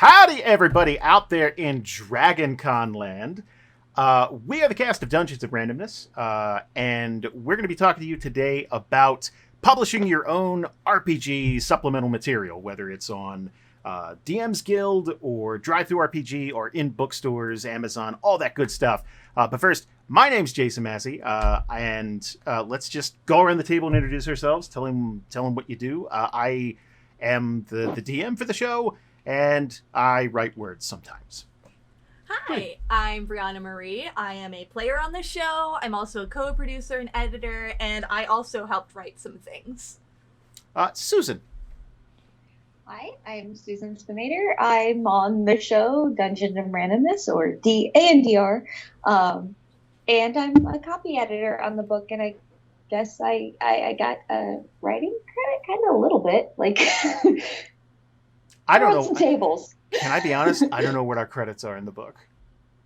Howdy, everybody out there in Dragoncon land. We are the cast of Dungeons and Randomness, and we're going to be talking to you today about publishing your own RPG supplemental material, whether it's on DM's Guild or Drive-Thru RPG or in bookstores, Amazon, all that good stuff. But first, my name's Jason Massey, and let's just go around the table and introduce ourselves. Tell him what you do. I am the DM for the show, and I write words sometimes. Hi, I'm Brianna Marie. I am a player on the show. I'm also a co-producer and editor, and I also helped write some things. Susan. Hi, I'm Susan Spinator. I'm on the show Dungeons and Randomness, or D&R, and I'm a copy editor on the book, and I guess I got a writing credit, kind of a little bit, like I don't know. Some tables. Can I be honest? I don't know what our credits are in the book.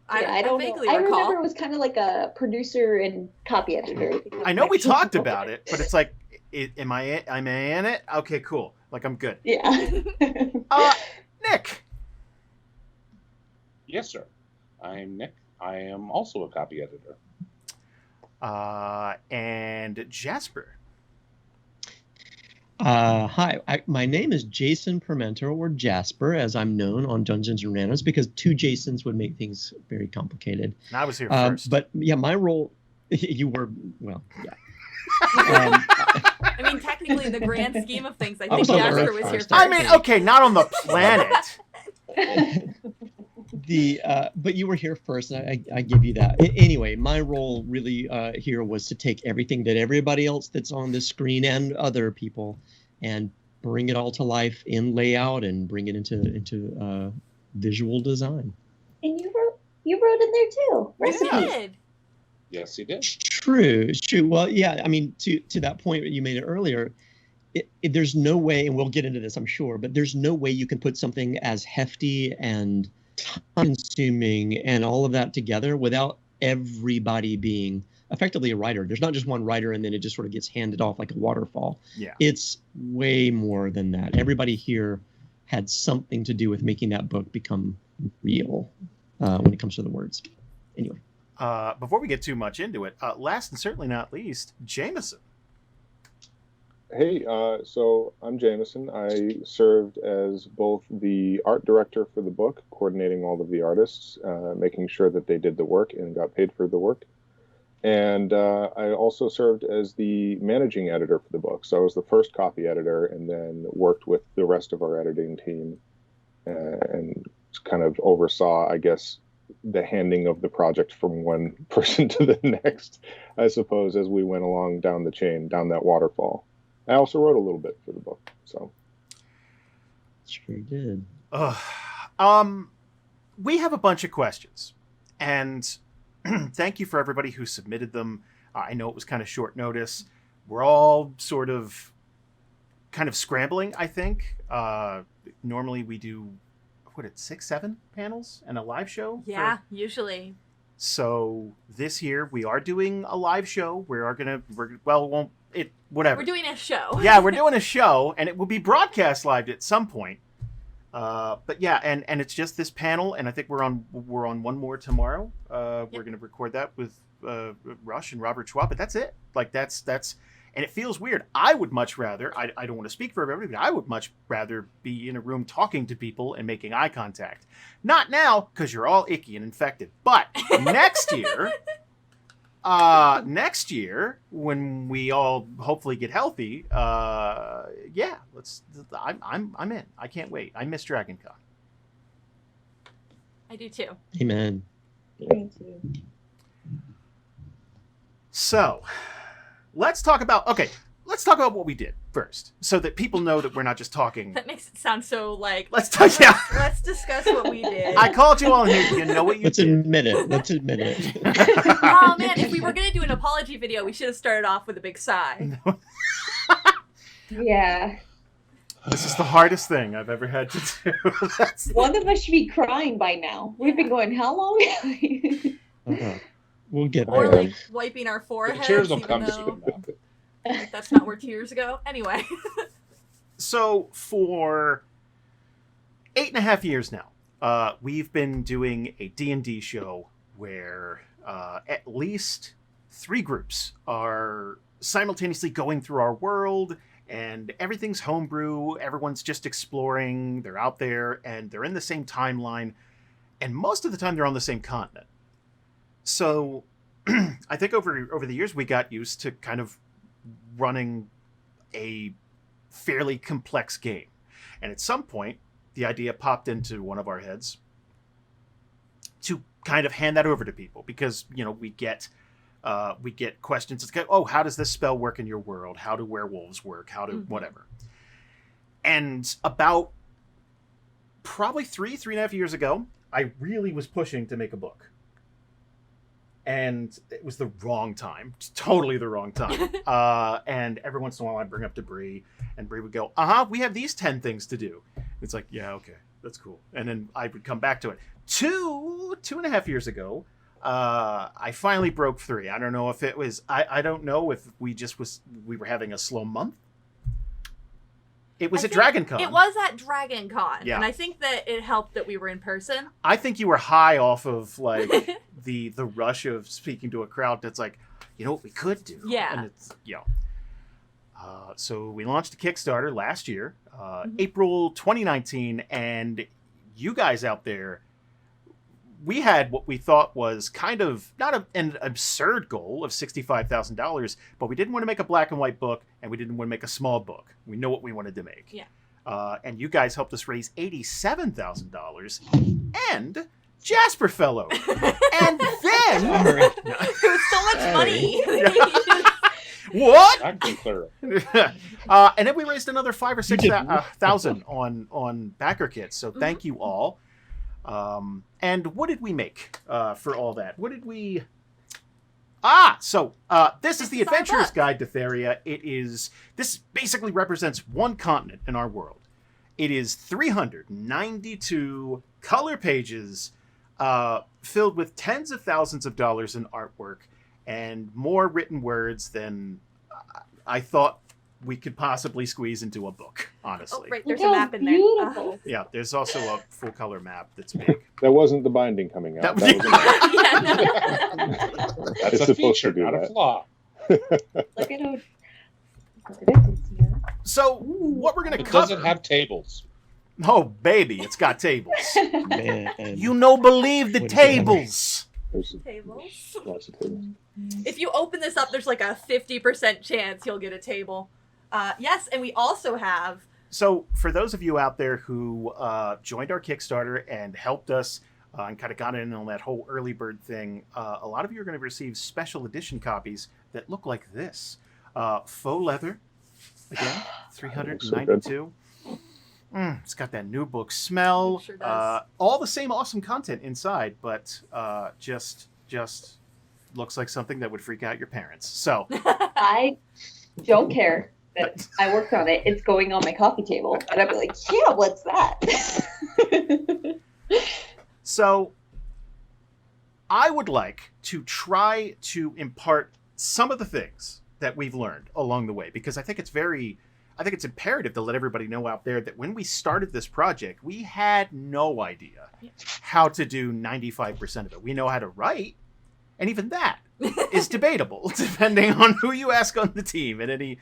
I don't know. I remember it was kind of like a producer and copy editor. I know we talked about it, but it's like, am I in it? Okay, cool. Like, I'm good. Yeah. Nick. Yes, sir. I'm Nick. I am also a copy editor. And Jasper. Hi, my name is Jason Permenter, or Jasper, as I'm known on Dungeons and Randomness, because two Jasons would make things very complicated. And I was here first. But yeah, my role, you were, well, yeah. I mean, technically, in the grand scheme of things, I think Jasper was here first. I mean, okay, not on the planet. But you were here first, and I give you that. Anyway, my role really here was to take everything that everybody else that's on this screen and other people and bring it all to life in layout and bring it into visual design. And you wrote in there too. Recipes. Did. Yes, he did. True. Well, yeah, I mean, to that point that you made it earlier, there's no way, and we'll get into this, I'm sure, but there's no way you can put something as hefty and time-consuming and all of that together without everybody being effectively a writer. There's not just one writer and then it just sort of gets handed off like a waterfall. Yeah. It's way more than that. Everybody here had something to do with making that book become real when it comes to the words. Anyway. Before we get too much into it, last and certainly not least, Jameson. Hey, so I'm Jameson. I served as both the art director for the book, coordinating all of the artists, making sure that they did the work and got paid for the work. And I also served as the managing editor for the book. So I was the first copy editor and then worked with the rest of our editing team and kind of oversaw, I guess, the handing of the project from one person to the next, I suppose, as we went along down the chain, down that waterfall. I also wrote a little bit for the book, so. Sure did. We have a bunch of questions, and thank you for everybody who submitted them. I know it was kind of short notice. We're all sort of kind of scrambling, I think. Normally we do, 6-7 panels and a live show? Yeah, usually. So this year we are doing a live show. Whatever. We're doing a show. Yeah, we're doing a show, and it will be broadcast live at some point. But yeah, and it's just this panel, and I think we're on one more tomorrow. We're going to record that with Rush and Robert Schwab, but that's it. Like that's, and it feels weird. I would much rather. I don't want to speak for everybody, but I would much rather be in a room talking to people and making eye contact. Not now, because you're all icky and infected. But next year. Next year, when we all hopefully get healthy, yeah, I'm in. I can't wait. I miss DragonCon. I do too. Amen. Me too. So, let's talk about what we did first, so that people know that we're not just talking. That makes it sound so like. Let's discuss what we did. I called you all in here. You know what you Let's did. Admit it. Oh man, if we were gonna do an apology video, we should have started off with a big sigh. Yeah. This is the hardest thing I've ever had to do. One of us should be crying by now. We've been going how long? We'll get Or there. like wiping our foreheads. The tears will even come though soon. that's not where tears go. Anyway. So for 8 8.5 years now, we've been doing a D&D show where at least 3 groups are simultaneously going through our world, and everything's homebrew. Everyone's just exploring. They're out there, and they're in the same timeline, and most of the time they're on the same continent. So I think over the years we got used to kind of running a fairly complex game. And at some point, the idea popped into one of our heads to kind of hand that over to people, because, you know, we get questions. It's like, oh, how does this spell work in your world? How do werewolves work? How do whatever? And about probably 3.5 years ago, I really was pushing to make a book. And it was the wrong time, totally the wrong time. And every once in a while I'd bring up to Bree, and Bree would go, we have these 10 things to do. It's like, yeah, okay, that's cool. And then I would come back to it. 2.5 years ago, I finally broke free. I don't know if it was, I don't know if we were having a slow month. It was at Dragoncon. It was at Dragoncon. Yeah. And I think that it helped that we were in person. I think you were high off of like the rush of speaking to a crowd that's like, you know what we could do? Yeah. And it's, so we launched a Kickstarter last year, April 2019, and you guys out there, we had what we thought was kind of not an absurd goal of $65,000, but we didn't want to make a black and white book, and we didn't want to make a small book. We know what we wanted to make. Yeah. And you guys helped us raise $87,000 and Jasper Fellow. And then It was so much money. what? I concur. And then we raised another $5,000 or $6,000 on backer kits. So thank you all. And what did we make for all that? What did we... this is the is our Adventurer's book. Guide to Theria. This basically represents one continent in our world. It is 392 color pages filled with tens of thousands of dollars in artwork and more written words than I thought we could possibly squeeze into a book, honestly. Oh, right, there's Look a how map in there. beautiful. Yeah, there's also a full color map that's big. That wasn't the binding coming out. That was Yeah, no. it's It's a supposed feature, to do not a that. flaw. Look at how good it is here. So, what we're going to It cover... doesn't have tables. Oh, baby, it's got tables. Man. You no believe the What is tables. There's Tables. lots of tables. If you open this up, there's like a 50% chance you'll get a table. Yes, and we also have... So, for those of you out there who joined our Kickstarter and helped us and kind of got in on that whole early bird thing, a lot of you are going to receive special edition copies that look like this. Faux leather, again, 392. It's got that new book smell. It sure does. All the same awesome content inside, but just looks like something that would freak out your parents. So, I don't care that I worked on it. It's going on my coffee table. And I'd be like, yeah, what's that? So, I would like to try to impart some of the things that we've learned along the way, because I think it's imperative to let everybody know out there that when we started this project, we had no idea how to do 95% of it. We know how to write, and even that is debatable, depending on who you ask on the team at any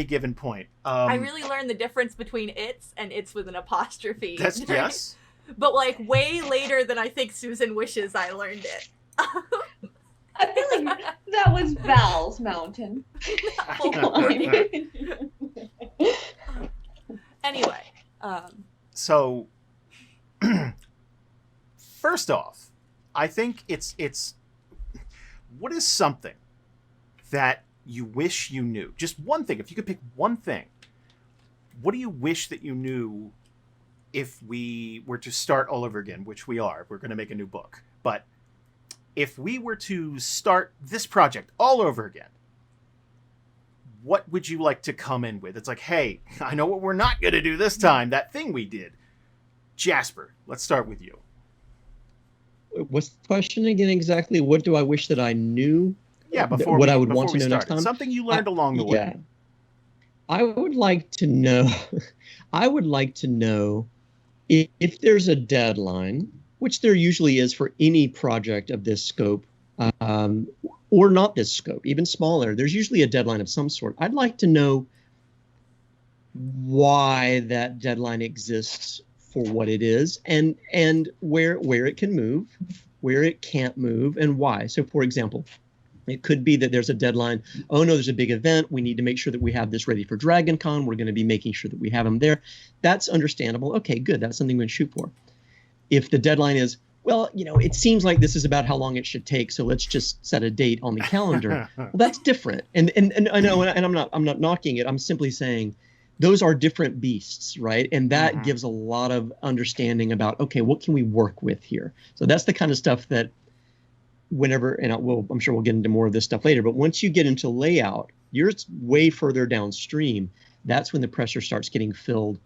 given point. I really learned the difference between it's and it's with an apostrophe. That's yes. But like way later than I think Susan wishes I learned it. I feel like that was Val's mountain. Anyway. So, first off, I think it's what is something that you wish you knew? Just one thing. If you could pick one thing, what do you wish that you knew if we were to start all over again, which we are? We're going to make a new book. But if we were to start this project all over again, what would you like to come in with? It's like, hey, I know what we're not going to do this time. That thing we did. Jasper, let's start with you. What's the question again exactly? What do I wish that I knew? Yeah, What we I would want to know next started. time? Something you learned along the Yeah. way. I would like to know. I would like to know If there's a deadline, which there usually is for any project of this scope, or not this scope, even smaller, there's usually a deadline of some sort. I'd like to know why that deadline exists for what it is, and where it can move, where it can't move, and why. So, for example, it could be that there's a deadline. Oh, no, there's a big event. We need to make sure that we have this ready for DragonCon. We're going to be making sure that we have them there. That's understandable. Okay, good. That's something we can shoot for. If the deadline is, well, it seems like this is about how long it should take, so let's just set a date on the calendar. Well, that's different. And I know, and I'm not knocking it. I'm simply saying those are different beasts, right? And that gives a lot of understanding about, okay, what can we work with here? So that's the kind of stuff that whenever, and I'm sure we'll get into more of this stuff later, but once you get into layout, you're way further downstream. That's when the pressure starts getting felt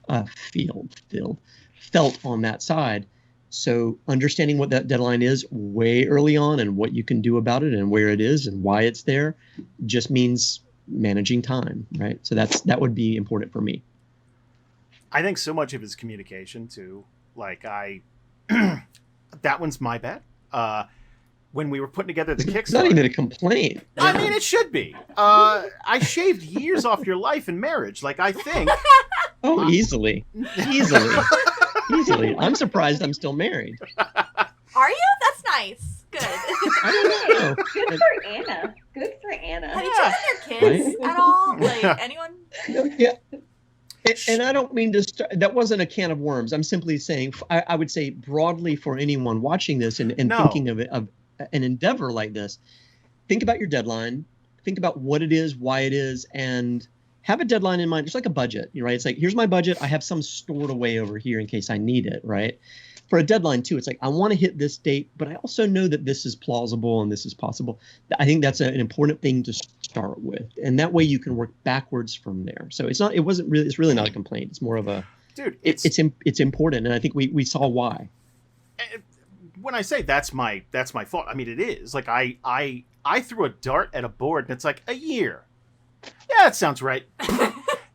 on that side. So understanding what that deadline is way early on and what you can do about it and where it is and why it's there just means managing time, right? So that would be important for me. I think so much of his communication too. Like that one's my bad. When we were putting together the Kickstarter. It's not even a complaint. I mean, it should be. I shaved years off your life in marriage. Like, I think. Oh, easily. I'm surprised I'm still married. Are you? That's nice. Good. I don't know. Good for Anna. Good for Anna. Have you chosen your kids at all? Like, anyone? Yeah. And I don't mean to start, that wasn't a can of worms. I'm simply saying, I would say broadly for anyone watching this and thinking of an endeavor like this, think about your deadline, think about what it is, why it is, and have a deadline in mind. It's like a budget, right? It's like, here's my budget. I have some stored away over here in case I need it, right? For a deadline too, it's like, I want to hit this date, but I also know that this is plausible and this is possible. I think that's an important thing to start with. And that way you can work backwards from there. So it's really not a complaint. It's more of a, dude, it's important. And I think we saw why. When I say that's my fault, I mean, it is. Like, I threw a dart at a board and it's like, a year. Yeah, that sounds right.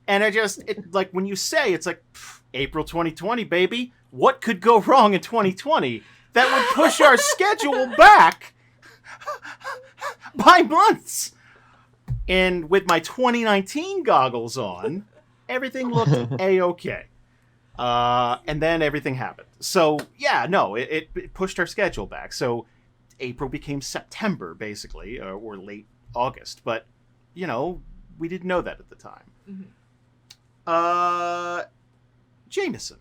And like, when you say, it's like, April 2020, baby. What could go wrong in 2020 that would push our schedule back by months? And with my 2019 goggles on, everything looked A-okay. And then everything happened. So, yeah, no, it pushed our schedule back. So April became September, basically, or late August. But, we didn't know that at the time. Jameson.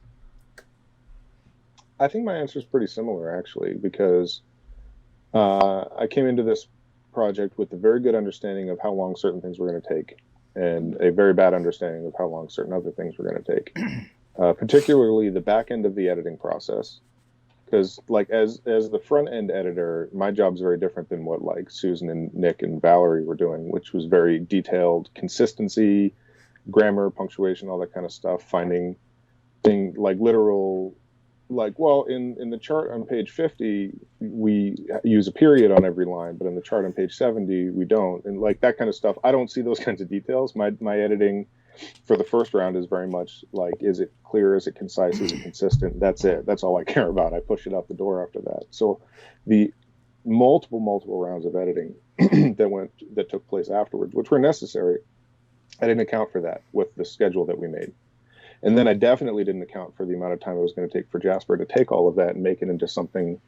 I think my answer is pretty similar, actually, because I came into this project with a very good understanding of how long certain things were going to take, and a very bad understanding of how long certain other things were going to take. Particularly the back end of the editing process, because like as the front end editor, my job's very different than what like Susan and Nick and Valerie were doing, which was very detailed consistency, grammar, punctuation, all that kind of stuff, finding like literal, like, well, in the chart on page 50 we use a period on every line, but in the chart on page 70 we don't, and like that kind of stuff. I don't see those kinds of details. My editing for the first round is very much like, is it clear, is it concise, is it consistent? That's it. That's all I care about. I push it out the door after that. So the multiple rounds of editing that took place afterwards, which were necessary, I didn't account for that with the schedule that we made. And then I definitely didn't account for the amount of time it was going to take for Jasper to take all of that and make it into something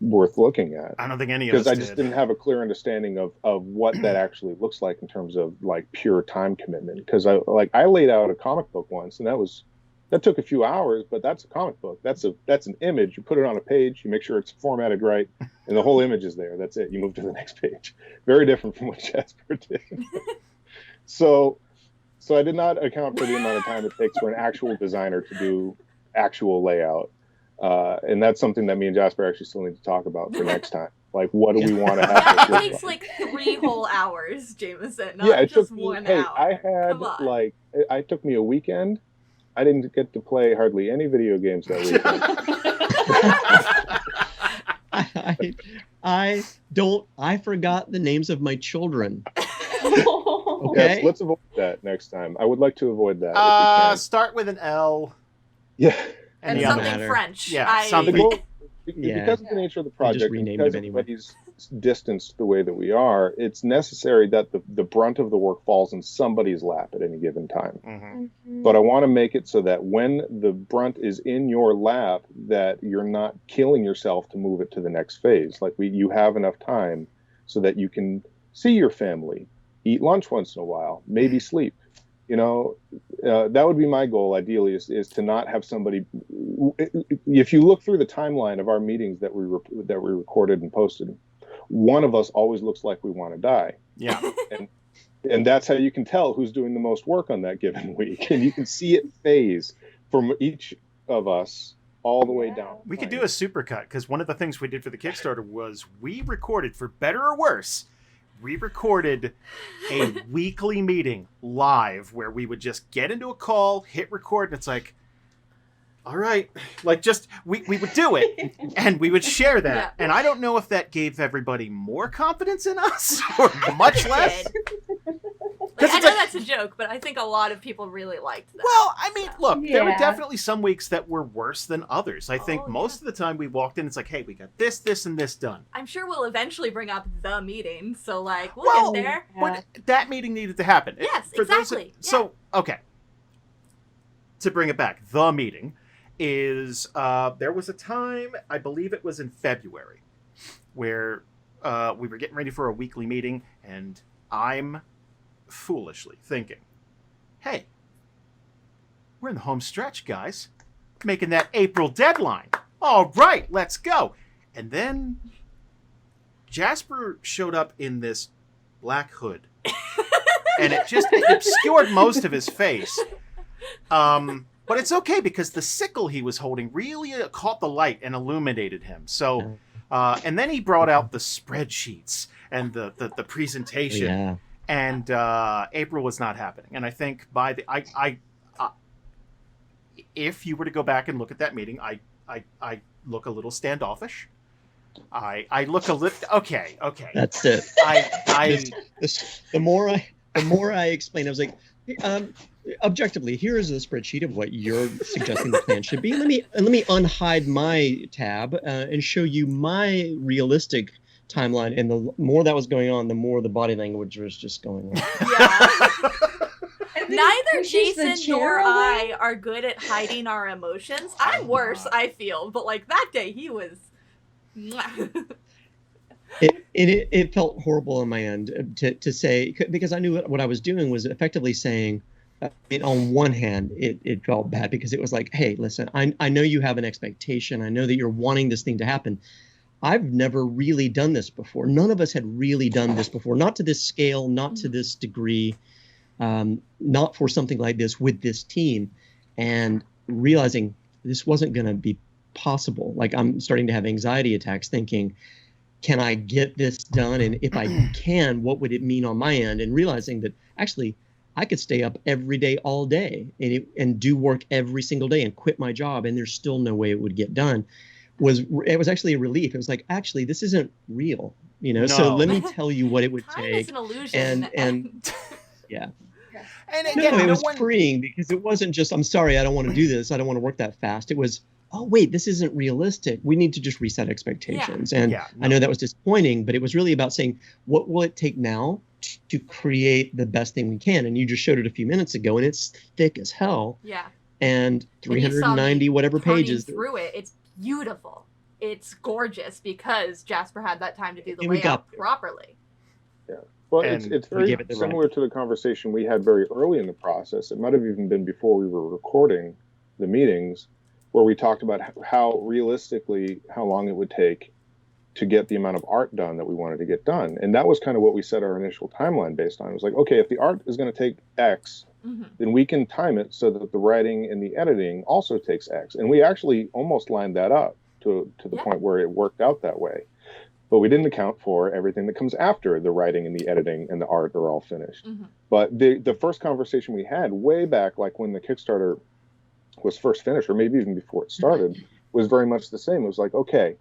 worth looking at. I don't think any of us did. Because I just didn't have a clear understanding of what that actually looks like in terms of like pure time commitment. Because I laid out a comic book once, and that took a few hours, but that's a comic book. That's an image. You put it on a page, you make sure it's formatted right, and the whole image is there. That's it. You move to the next page. Very different from what Jasper did. So I did not account for the amount of time it takes for an actual designer to do actual layout. And that's something that me and Jasper actually still need to talk about for next time. Like, what do we want to have? It takes like 3 whole hours, Jameson, not yeah, it just took me, 1 hey, hour. It took me a weekend. I didn't get to play hardly any video games that weekend. I forgot the names of my children. Okay. Yes, let's avoid that next time. I would like to avoid that. Start with an L. Yeah. And the something matter. French. Yeah, something. Well, Yeah. because of the nature of the just project, and renamed because him anyway. everybody's distanced the way that we are, it's necessary that the brunt of the work falls in somebody's lap at any given time. Mhm. But I want to make it so that when the brunt is in your lap, that you're not killing yourself to move it to the next phase. Like you have enough time so that you can see your family, eat lunch once in a while, maybe sleep. That would be my goal. Ideally, is to not have somebody. If you look through the timeline of our meetings that we recorded and posted, one of us always looks like we want to die. Yeah. And that's how you can tell who's doing the most work on that given week. And you can see it phase from each of us all the way down. We could do a supercut, because one of the things we did for the Kickstarter was we recorded, for better or worse, we recorded a weekly meeting live where we would just get into a call, hit record, and it's like, all right, like just we would do it and we would share that. Yeah. And I don't know if that gave everybody more confidence in us or much less. Like, I know that's a joke, but I think a lot of people really liked that. Well, I mean, look, there were Yeah. definitely some weeks that were worse than others. I think Oh, most of the time we walked in, it's like, hey, we got this, this, and this done. I'm sure we'll eventually bring up the meeting, so like we'll Well, get there. But that meeting needed to happen. Yes, For those exactly. So, okay. To bring it back, the meeting is, there was a time, I believe it was in February, where we were getting ready for a weekly meeting, and I'm foolishly thinking, hey, we're in the home stretch, guys. Making that April deadline. All right, let's go. And then Jasper showed up in this black hood. And it obscured most of his face. But it's okay, because the sickle he was holding really caught the light and illuminated him. So, and then he brought out the spreadsheets and the presentation. Yeah. And April was not happening. And I think by the if you were to go back and look at that meeting, I look a little standoffish. I look a little okay. That's it. The more I explained, I was like, objectively, here is a spreadsheet of what you're suggesting the plan should be. Let me unhide my tab and show you my realistic timeline. And the more that was going on, the more the body language was just going on. Yeah. And then Neither pushes the Jason chair nor away. I are good at hiding our emotions. I'm worse, I feel, but like that day he was. It felt horrible on my end to say, because I knew what I was doing was effectively saying, on one hand, it felt bad because it was like, hey, listen, I know you have an expectation. I know that you're wanting this thing to happen. I've never really done this before. None of us had really done this before, not to this scale, not to this degree, not for something like this with this team. And realizing this wasn't going to be possible. Like, I'm starting to have anxiety attacks thinking, can I get this done? And if I can, what would it mean on my end? And realizing that actually I could stay up every day, all day, and do work every single day and quit my job, and there's still no way it would get done. It was actually a relief. It was like, actually, this isn't real, No. So let me tell you what it would Time take. is an illusion. And yeah. And No, again, it was freeing, because it wasn't just, I'm sorry, I don't want to do this. I don't want to work that fast. It was, oh, wait, this isn't realistic. We need to just reset expectations. And I know that was disappointing, but it was really about saying, what will it take now to create the best thing we can? And you just showed it a few minutes ago, and it's thick as hell. Yeah. And And you saw 390 me whatever turning pages. through it. It's beautiful. It's gorgeous because Jasper had that time to do the And we got layout there. properly. Well, And it's we very gave it the similar to the conversation we had very early in the process. It might have even been before we were recording the meetings, where we talked about how realistically, how long it would take to get the amount of art done that we wanted to get done. And that was kind of what we set our initial timeline based on. It was like, okay, if the art is going to take X, then we can time it so that the writing and the editing also takes X. And we actually almost lined that up to the point where it worked out that way. But we didn't account for everything that comes after the writing and the editing and the art are all finished. But the first conversation we had way back, like when the Kickstarter was first finished, or maybe even before it started, was very much the same. It was like, okay,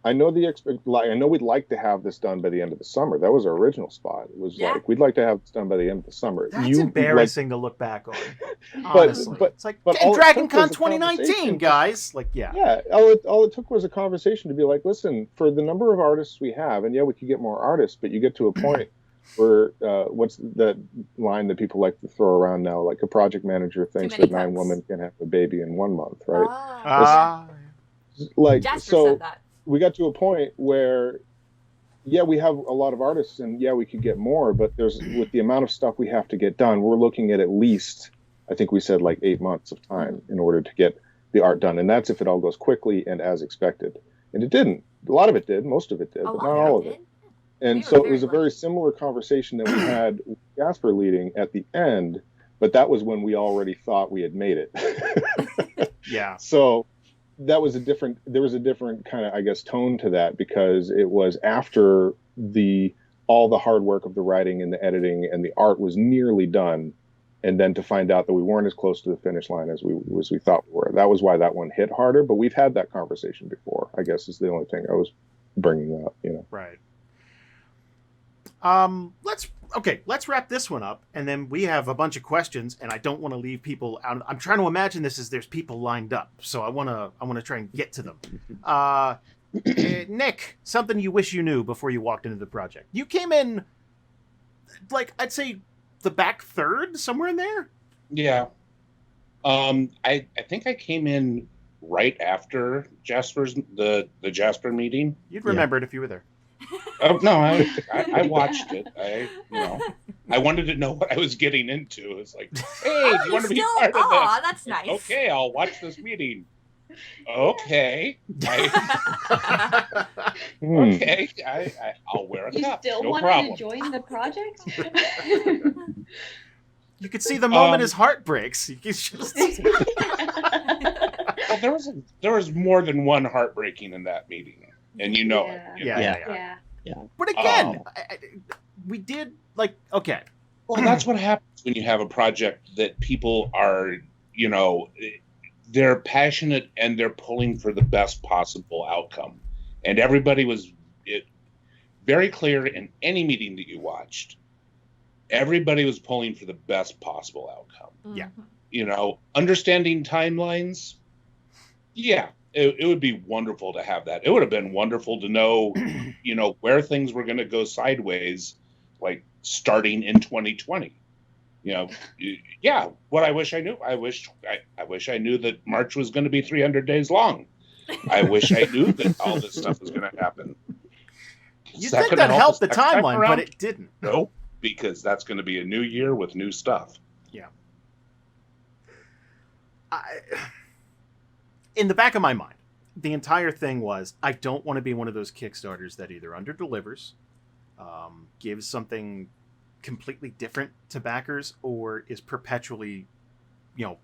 I know I know we'd like to have this done by the end of the summer. That was our original spot. It was Yeah. like we'd like to have this done by the end of the summer. That's embarrassing to look back on. Honestly, it's like all it took DragonCon was a 2019, conversation. guys. Like, yeah. Yeah, all it took was a conversation to be like, listen, for the number of artists we have, and yeah, we could get more artists, but you get to a point where what's that line that people like to throw around now? Like a project manager thinks many that 9 cooks. women can have a baby in 1 month, right? Ah. Like Jasper so. said that. We got to a point where, yeah, we have a lot of artists, and yeah, we could get more, but with the amount of stuff we have to get done, we're looking at least, I think we said like 8 months of time in order to get the art done, and that's if it all goes quickly and as expected. And it didn't. A lot of it did, most of it did, but not all of it. And so it was a very similar conversation that we had with Jasper leading at the end, but that was when we already thought we had made it. Yeah. So there was a different kind of, I guess, tone to that, because it was after all the hard work of the writing and the editing and the art was nearly done, and then to find out that we weren't as close to the finish line as we thought we were. That was why that one hit harder, but we've had that conversation before, I guess, is the only thing I was bringing up, Right. Let's wrap this one up, and then we have a bunch of questions, and I don't want to leave people out. I'm trying to imagine this as there's people lined up, so I want to try and get to them. Nick, something you wish you knew before you walked into the project. You came in, like, I'd say the back third, somewhere in there. Yeah. I think I came in right after the Jasper meeting. You'd remember it if you were there. Oh no, I watched it. I wanted to know what I was getting into. It's like, hey, do you want to be part of this? Aw, that's nice. Okay, I'll watch this meeting. Okay. Okay, I'll wear a You cup. still No wanted problem. to join the project? You could see the moment his heart breaks. You could just... Well, there was more than one heartbreaking in that meeting, and you know it. you know? Yeah. But again, we did, like, okay. Well, that's what happens when you have a project that people are, they're passionate and they're pulling for the best possible outcome. And everybody was very clear in any meeting that you watched. Everybody was pulling for the best possible outcome. Yeah. Understanding timelines. Yeah, it would be wonderful to have that. It would have been wonderful to know, where things were going to go sideways, like starting in 2020. Yeah. What I wish I knew. I wish I knew that March was going to be 300 days long. I wish I knew that all this stuff was going to happen. You'd think that helped the timeline, but it didn't. Nope, because that's going to be a new year with new stuff. Yeah. In the back of my mind, the entire thing was, I don't want to be one of those Kickstarters that either under-delivers, gives something completely different to backers, or is perpetually,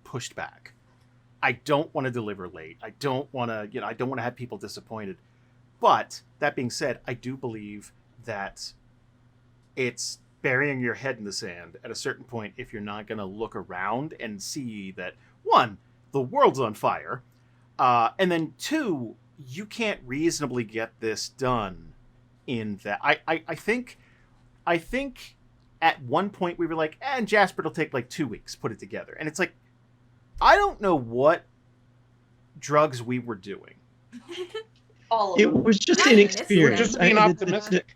pushed back. I don't want to deliver late. I don't want to, I don't want to have people disappointed. But that being said, I do believe that it's burying your head in the sand at a certain point if you're not going to look around and see that, one, the world's on fire, and then two, you can't reasonably get this done in that. I think at one point we were like, and Jasper, it'll take like 2 weeks, put it together. And it's like, I don't know what drugs we were doing. All of It them. was just Right, an it's experience. Just being optimistic.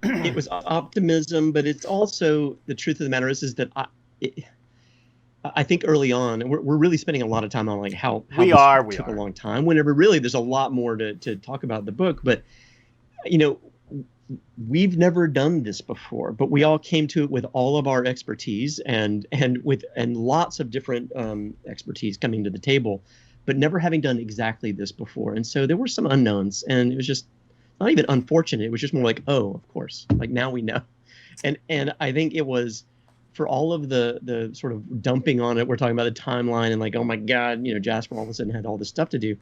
It was optimism, but it's also, the truth of the matter is that I think early on, we're really spending a lot of time on like how we this took are a long time. Whenever really there's a lot more to talk about the book, but we've never done this before. But we all came to it with all of our expertise and lots of different expertise coming to the table, but never having done exactly this before. And so there were some unknowns, and it was just not even unfortunate. It was just more like, oh, of course, like now we know. And I think it was, for all of the sort of dumping on it, we're talking about the timeline and like, oh my God, Jasper all of a sudden had all this stuff to do.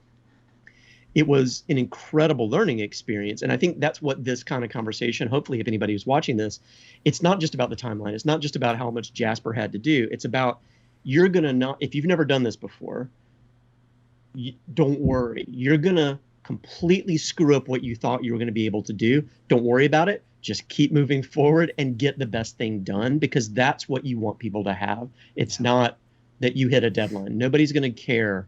It was an incredible learning experience. And I think that's what this kind of conversation, hopefully, if anybody who's watching this, it's not just about the timeline. It's not just about how much Jasper had to do. It's about, if you've never done this before, don't worry. You're going to completely screw up what you thought you were going to be able to do, don't worry about it. Just keep moving forward and get the best thing done, because that's what you want people to have. It's not that you hit a deadline. Nobody's going to care.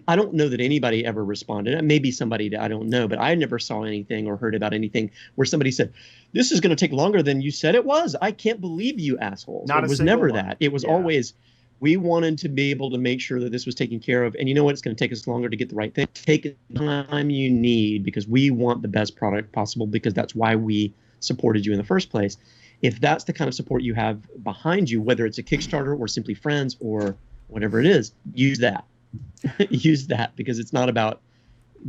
I don't know that anybody ever responded. Maybe somebody that I don't know, but I never saw anything or heard about anything where somebody said, "This is going to take longer than you said it was. I can't believe you assholes." Not it a was single never one. that. It was always, we wanted to be able to make sure that this was taken care of. And you know what? It's going to take us longer to get the right thing. Take the time you need, because we want the best product possible, because that's why we supported you in the first place. If that's the kind of support you have behind you, whether it's a Kickstarter or simply friends or whatever it is, use that. Use that, because it's not about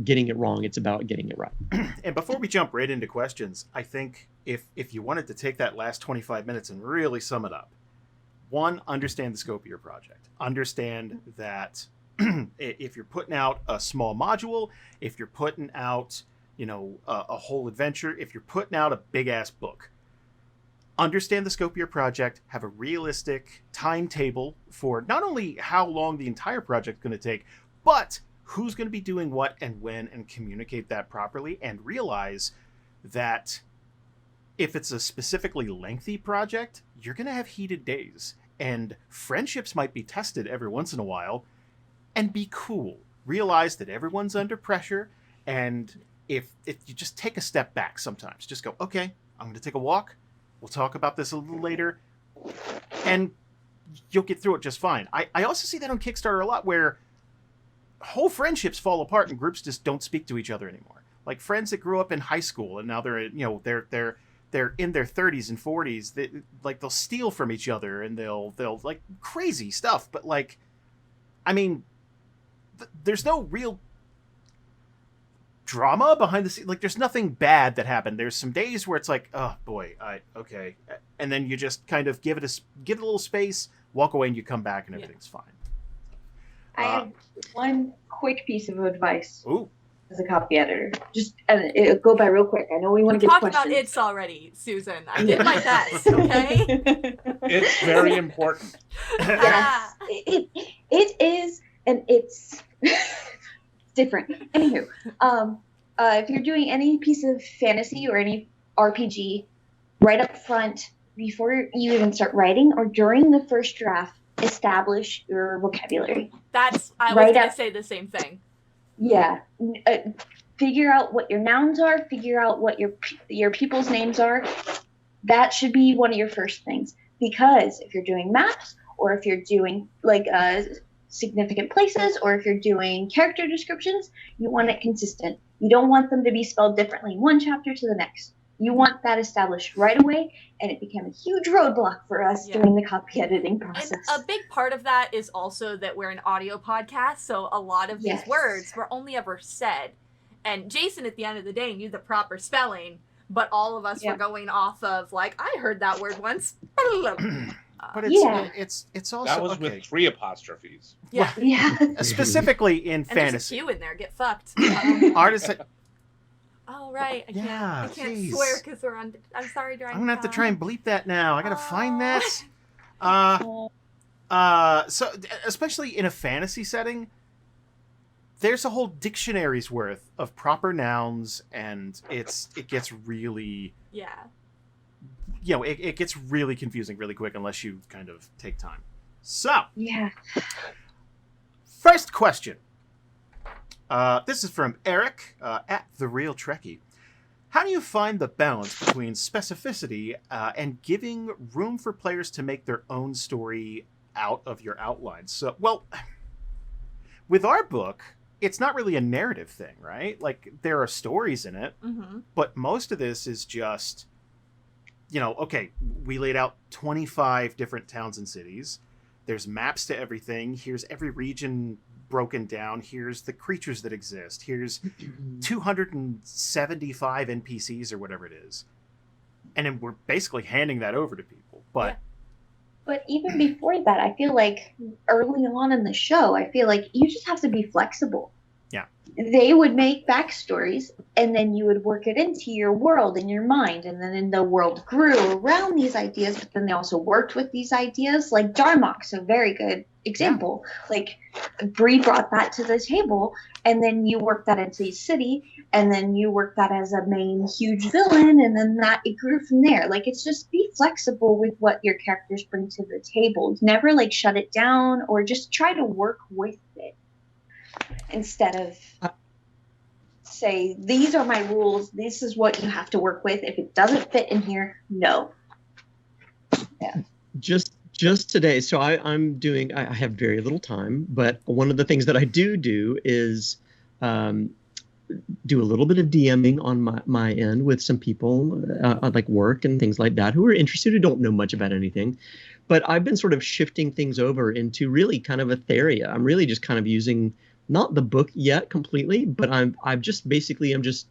getting it wrong, it's about getting it right. And before we jump right into questions, I think if you wanted to take that last 25 minutes and really sum it up, one, understand the scope of your project. Understand that if you're putting out a small module, if you're putting out, you know, a whole adventure, if you're putting out a big ass book, understand the scope of your project, have a realistic timetable for not only how long the entire project is going to take, but who's going to be doing what and when, and communicate that properly, and realize that if it's a specifically lengthy project, you're going to have heated days, and friendships might be tested every once in a while, and be cool. Realize that everyone's under pressure, and if you just take a step back sometimes, just go, okay, I'm going to take a walk. We'll talk about this a little later, and you'll get through it just fine. I also see that on Kickstarter a lot, where whole friendships fall apart and groups just don't speak to each other anymore. Like friends that grew up in high school and now they're in their 30s and 40s. They'll steal from each other and they'll like crazy stuff. But like, I mean, there's no real drama behind the scenes. Like, there's nothing bad that happened. There's some days where it's like, oh boy, okay, and then you just kind of give it a little space, walk away, and you come back and everything's fine. I have one quick piece of advice. Ooh. As a copy editor, just it'll go by real quick. I know we want to get talked questions. about it's already, Susan. I did my best. Okay. It's very important. Yes, it is, and it's different. Anywho, if you're doing any piece of fantasy or any RPG, right up front, before you even start writing or during the first draft, establish your vocabulary. I was Right going up- to say the same thing. Yeah. Figure out what your nouns are. Figure out what your people's names are. That should be one of your first things. Because if you're doing maps, or if you're doing like significant places, or if you're doing character descriptions, you want it consistent. You don't want them to be spelled differently one chapter to the next. You want that established right away, and it became a huge roadblock for us during the copy editing process. And a big part of that is also that we're an audio podcast, so a lot of these words were only ever said. And Jason, at the end of the day, knew the proper spelling, but all of us were going off of, like, I heard that word once. But it's also that was with 3 apostrophes. Yeah. Specifically in and there's fantasy. a Q in there. Get fucked. Artists. Oh right, I can't geez. swear because we're on. I'm sorry, Dragon. I'm gonna have to try and bleep that now. I gotta find that. So especially in a fantasy setting, there's a whole dictionary's worth of proper nouns, and it gets really it gets really confusing really quick unless you kind of take time. So first question. This is from Eric at The Real Trekkie. How do you find the balance between specificity and giving room for players to make their own story out of your outlines? So, well, with our book, it's not really a narrative thing, right? Like, there are stories in it, but most of this is just, okay, we laid out 25 different towns and cities. There's maps to everything. Here's every region broken down. Here's the creatures that exist. Here's 275 NPCs or whatever it is. And then we're basically handing that over to people. But even before that, I feel like early on in the show, I feel like you just have to be flexible. Yeah. They would make backstories, and then you would work it into your world in your mind, and then the world grew around these ideas, but then they also worked with these ideas, like Jarmok's a very good example. Like Bree brought that to the table, and then you work that into the city, and then you work that as a main huge villain, and then that it grew from there. Like, it's just be flexible with what your characters bring to the table. Never like shut it down, or just try to work with it instead of say, these are my rules, this is what you have to work with. If it doesn't fit in here, no. Yeah. Just today, so I have very little time, but one of the things that I do is do a little bit of DMing on my end with some people, like work and things like that, who are interested, who don't know much about anything. But I've been sort of shifting things over into really kind of a Theria. I'm really just kind of using not the book yet completely, but I'm just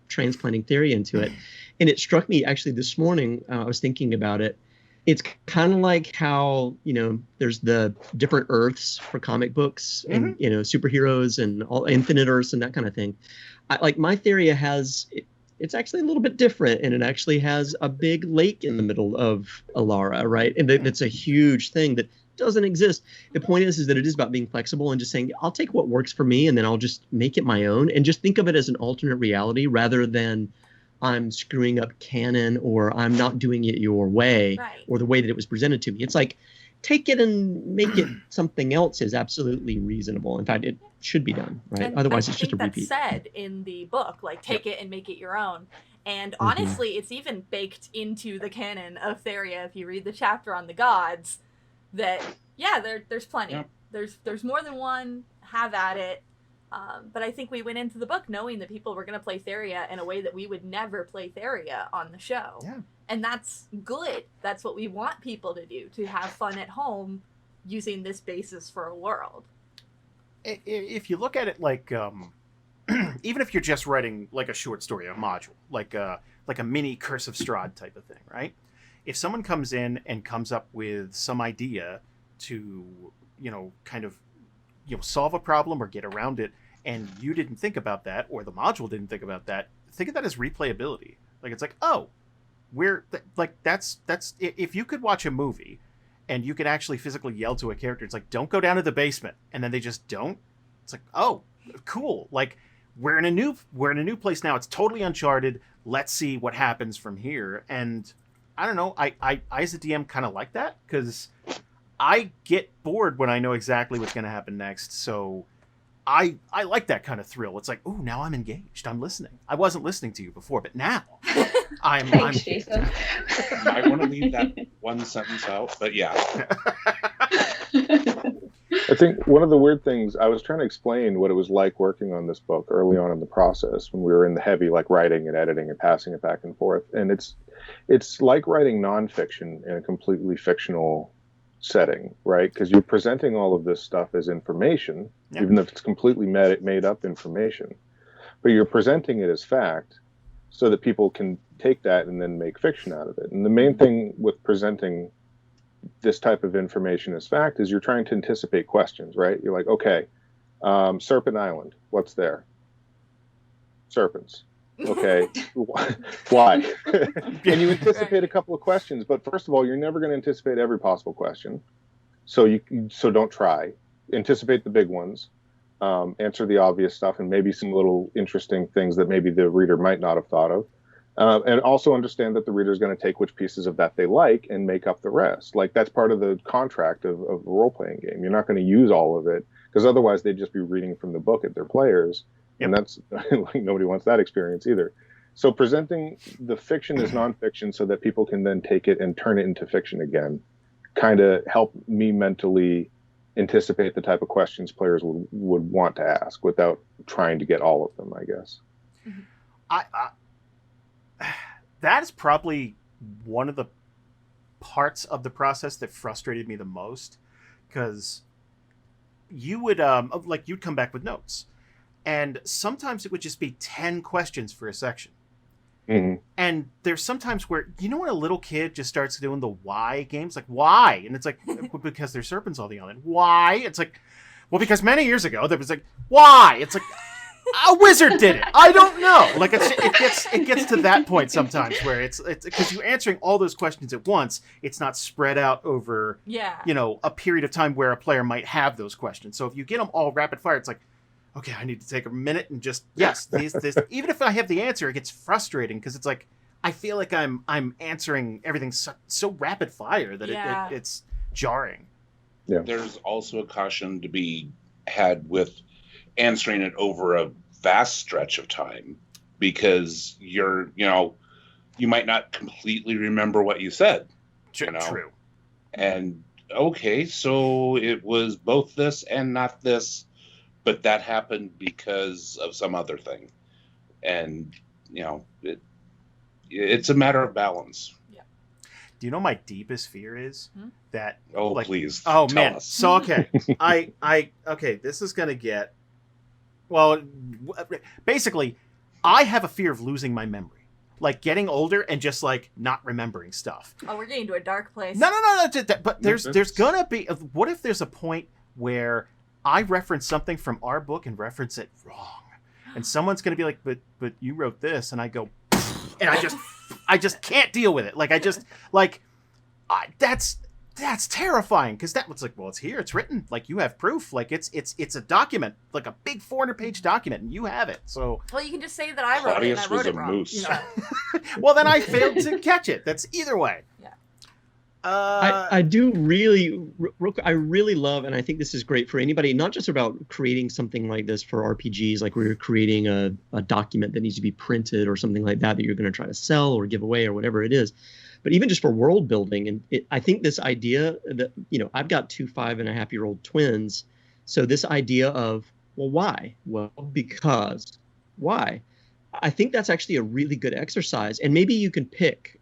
transplanting Theria into it. And it struck me actually this morning, I was thinking about it. It's kind of like how, there's the different Earths for comic books and, superheroes and all Infinite Earths and that kind of thing. Like my Theria it's actually a little bit different, and it actually has a big lake in the middle of Alara, right? And it's a huge thing that doesn't exist. The point is that it is about being flexible and just saying, I'll take what works for me and then I'll just make it my own, and just think of it as an alternate reality rather than I'm screwing up canon or I'm not doing it your way or the way that it was presented to me. It's like, take it and make it something else is absolutely reasonable. In fact, it should be done, right? And Otherwise, it's just a repeat. That's said in the book, like, take it and make it your own. And honestly, it's even baked into the canon of Theria. If you read the chapter on the gods, that there's plenty. Yeah. There's more than one. Have at it. But I think we went into the book knowing that people were going to play Theria in a way that we would never play Theria on the show. Yeah. And that's good. That's what we want people to do, to have fun at home using this basis for a world. If you look at it like, even if you're just writing like a short story, a module, like a mini Curse of Strahd type of thing, right? If someone comes in and comes up with some idea to, solve a problem or get around it, and you didn't think about that, or the module didn't think about that, think of that as replayability. Like, it's like, oh, that's if you could watch a movie and you could actually physically yell to a character, it's like, don't go down to the basement, and then they just don't. It's like, oh, cool. Like, we're in a new place now. It's totally uncharted. Let's see what happens from here. And I don't know. I as a DM kind of like that, because I get bored when I know exactly what's going to happen next. So I like that kind of thrill. It's like, oh, now I'm engaged. I'm listening. I wasn't listening to you before, but now Thanks, Jason. I want to leave that one sentence out, but yeah. I think one of the weird things, I was trying to explain what it was like working on this book early on in the process when we were in the heavy, like, writing and editing and passing it back and forth. And it's like writing nonfiction in a completely fictional setting, right? Because you're presenting all of this stuff as information, even if it's completely made up information, but you're presenting it as fact so that people can take that and then make fiction out of it. And the main thing with presenting this type of information as fact is you're trying to anticipate questions, right? You're like, okay, Serpent Island, what's there? Serpents. Okay, why? And you anticipate a couple of questions, but first of all, you're never going to anticipate every possible question. So don't try. Anticipate the big ones, answer the obvious stuff, and maybe some little interesting things that maybe the reader might not have thought of. And also understand that the reader is going to take which pieces of that they like and make up the rest. Like, that's part of the contract of a role-playing game. You're not going to use all of it, because otherwise they'd just be reading from the book at their players. And that's like, nobody wants that experience either. So presenting the fiction as nonfiction so that people can then take it and turn it into fiction again kind of help me mentally anticipate the type of questions players would want to ask without trying to get all of them, I guess. That is probably one of the parts of the process that frustrated me the most, because you would you'd come back with notes, and sometimes it would just be 10 questions for a section. Mm-hmm. And there's sometimes where, when a little kid just starts doing the why games, like, why? And it's like, because there's serpents on the island. Why? It's like, well, because many years ago there was like, why? It's like, A wizard did it. I don't know. Like it gets to that point sometimes where it's because you're answering all those questions at once. It's not spread out over a period of time where a player might have those questions. So if you get them all rapid fire, it's like, okay, I need to take a minute and just this. Even if I have the answer, it gets frustrating because it's like I feel like I'm answering everything so rapid fire that it's jarring. Yeah. There's also a caution to be had with answering it over a vast stretch of time because you might not completely remember what you said. True. And okay, so it was both this and not this, but that happened because of some other thing. And it's a matter of balance. Do you know my deepest fear is that? Oh, please. Oh tell man. us. So okay, okay. This is gonna get. Well, basically, I have a fear of losing my memory, like getting older and just like not remembering stuff. Oh, we're getting to a dark place. No. But there's gonna be. What if there's a point where I reference something from our book and reference it wrong, and someone's gonna be like, "But you wrote this," and I go, and I just can't deal with it. That's terrifying because that was like, well, it's here, it's written, like you have proof, like it's a document, like a big 400-page document, and you have it. So well, you can just say that I wrote it and I wrote it wrong. Moose. Well, then I failed to catch it. That's either way. Yeah. I do really, I really love, and I think this is great for anybody, not just about creating something like this for RPGs, like we're creating a document that needs to be printed or something like that you're going to try to sell or give away or whatever it is, but even just for world building. And I think this idea that, I've got 2 5.5-year-old twins. So this idea of, well, why? Well, because. Why? I think that's actually a really good exercise. And maybe you can pick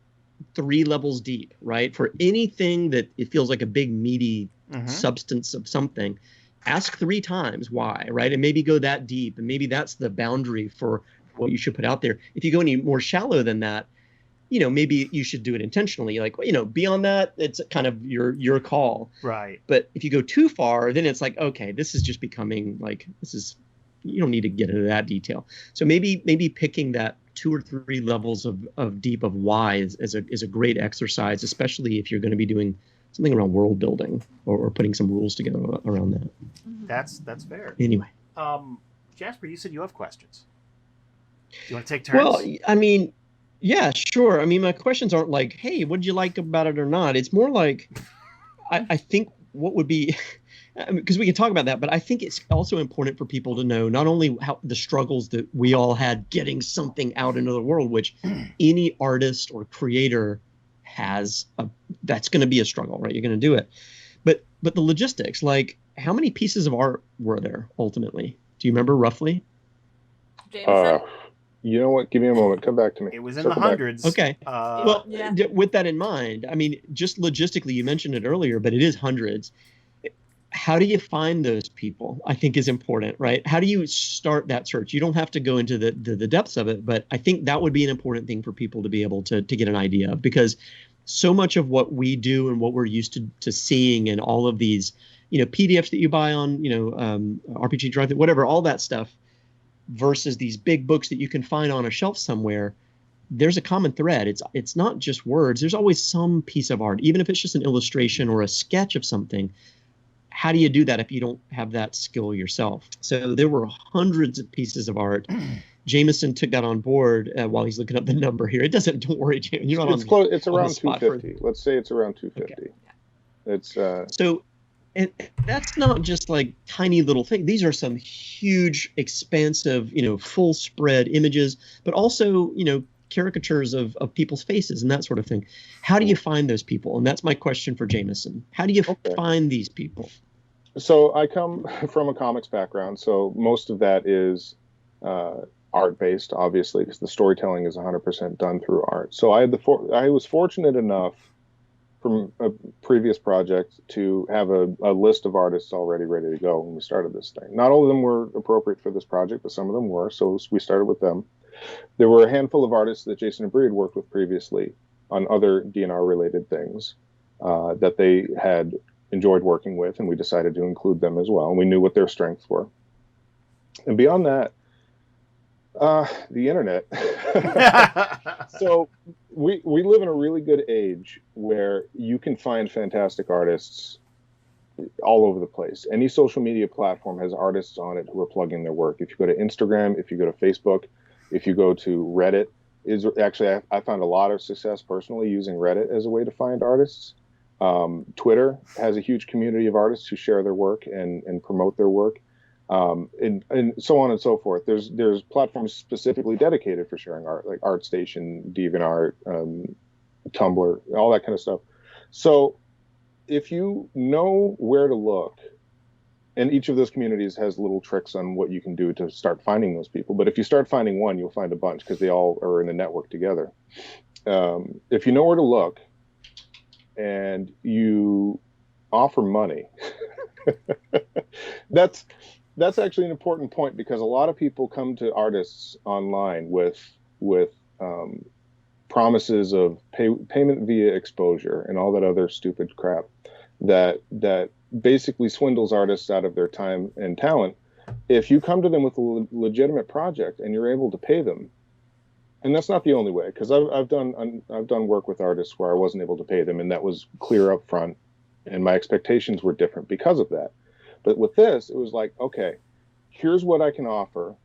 3 levels deep, right? For anything that it feels like a big meaty substance of something, ask 3 times why, right? And maybe go that deep, and maybe that's the boundary for what you should put out there. If you go any more shallow than that, maybe you should do it intentionally. Like, beyond that, it's kind of your call. Right. But if you go too far, then it's like, okay, this is just becoming like, you don't need to get into that detail. So maybe picking that 2 or 3 levels of deep of why is a great exercise, especially if you're going to be doing something around world building or putting some rules together around that. That's fair. Anyway. Jasper, you said you have questions. Do you want to take turns? Well, I mean, yeah, sure. I mean, my questions aren't like, hey, what did you like about it or not? It's more like, I think what would be, because we can talk about that, but I think it's also important for people to know not only how the struggles that we all had getting something out into the world, which any artist or creator has, that's going to be a struggle, right? You're going to do it. But the logistics, like how many pieces of art were there ultimately? Do you remember roughly? Jameson? You know what? Give me a moment. Come back to me. It was in the hundreds. Okay. With that in mind, I mean, just logistically, you mentioned it earlier, but it is hundreds. How do you find those people? I think is important, right? How do you start that search? You don't have to go into the depths of it, but I think that would be an important thing for people to be able to get an idea of, because so much of what we do and what we're used to seeing and all of these, PDFs that you buy on, RPG Drive, whatever, all that stuff, versus these big books that you can find on a shelf somewhere, there's a common thread. It's not just words. There's always some piece of art, even if it's just an illustration or a sketch of something. How do you do that if you don't have that skill yourself? So there were hundreds of pieces of art. Jameson took that on board while he's looking up the number here. It doesn't, don't worry, Jameson. You're not it's close. It's around 250. Let's say it's around 250. Okay. It's so. And that's not just like tiny little things. These are some huge, expansive, full spread images, but also, caricatures of people's faces and that sort of thing. How do you find those people? And that's my question for Jameson. How do you find these people? So I come from a comics background, so most of that is art-based, obviously, because the storytelling is 100% done through art. So I was fortunate enough from a previous project to have a list of artists already ready to go when we started this thing. Not all of them were appropriate for this project, but some of them were, so we started with them. There were a handful of artists that Jason and Bree had worked with previously on other D&R related things that they had enjoyed working with, and we decided to include them as well, and we knew what their strengths were. And beyond that, The internet. So we live in a really good age where you can find fantastic artists all over the place. Any social media platform has artists on it who are plugging their work. If you go to Instagram, if you go to Facebook, if you go to Reddit, is actually I found a lot of success personally using Reddit as a way to find artists. Twitter has a huge community of artists who share their work and promote their work. And so on and so forth. There's platforms specifically dedicated for sharing art, like ArtStation, DeviantArt, Tumblr, all that kind of stuff. So if you know where to look, and each of those communities has little tricks on what you can do to start finding those people. But if you start finding one, you'll find a bunch because they all are in a network together. If you know where to look and you offer money, that's actually an important point, because a lot of people come to artists online with promises of payment via exposure and all that other stupid crap that basically swindles artists out of their time and talent. If you come to them with a legitimate project and you're able to pay them, and that's not the only way, because I've done work with artists where I wasn't able to pay them, and that was clear up front, and my expectations were different because of that. But with this, it was like, okay, here's what I can offer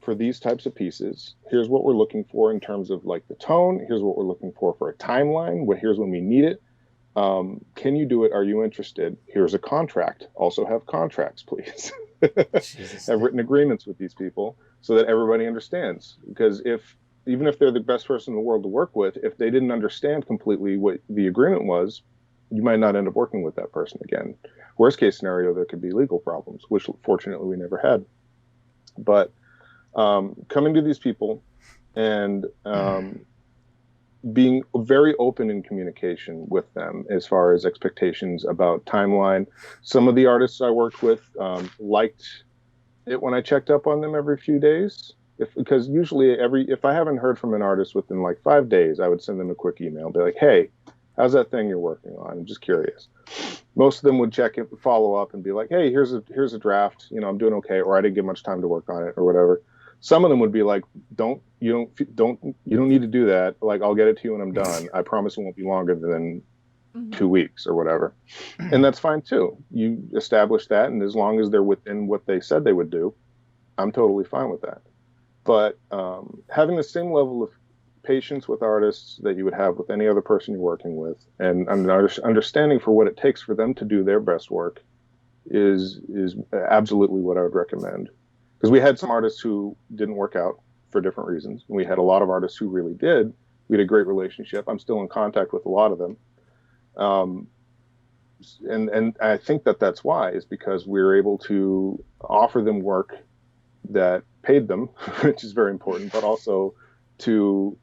for these types of pieces. Here's what we're looking for in terms of like the tone. Here's what we're looking for a timeline. Here's when we need it. Can you do it? Are you interested? Here's a contract. Also have contracts, please. Have written agreements with these people so that everybody understands. Because even if they're the best person in the world to work with, if they didn't understand completely what the agreement was, you might not end up working with that person again. Worst case scenario, there could be legal problems, which fortunately we never had. But coming to these people and being very open in communication with them as far as expectations about timeline. Some of the artists I worked with liked it when I checked up on them every few days. Because usually if I haven't heard from an artist within like 5 days, I would send them a quick email, be like, hey, how's that thing you're working on? I'm just curious. Most of them would check it, follow up, and be like, hey, here's a draft. I'm doing okay, or I didn't get much time to work on it, or whatever. Some of them would be like, you don't need to do that. Like, I'll get it to you when I'm done. I promise it won't be longer than 2 weeks or whatever. And that's fine too. You establish that, and as long as they're within what they said they would do, I'm totally fine with that. But having the same level of patience with artists that you would have with any other person you're working with, and an understanding for what it takes for them to do their best work is absolutely what I would recommend. Because we had some artists who didn't work out for different reasons. And we had a lot of artists who really did. We had a great relationship. I'm still in contact with a lot of them. And I think that's why, is because we were able to offer them work that paid them, which is very important, but also to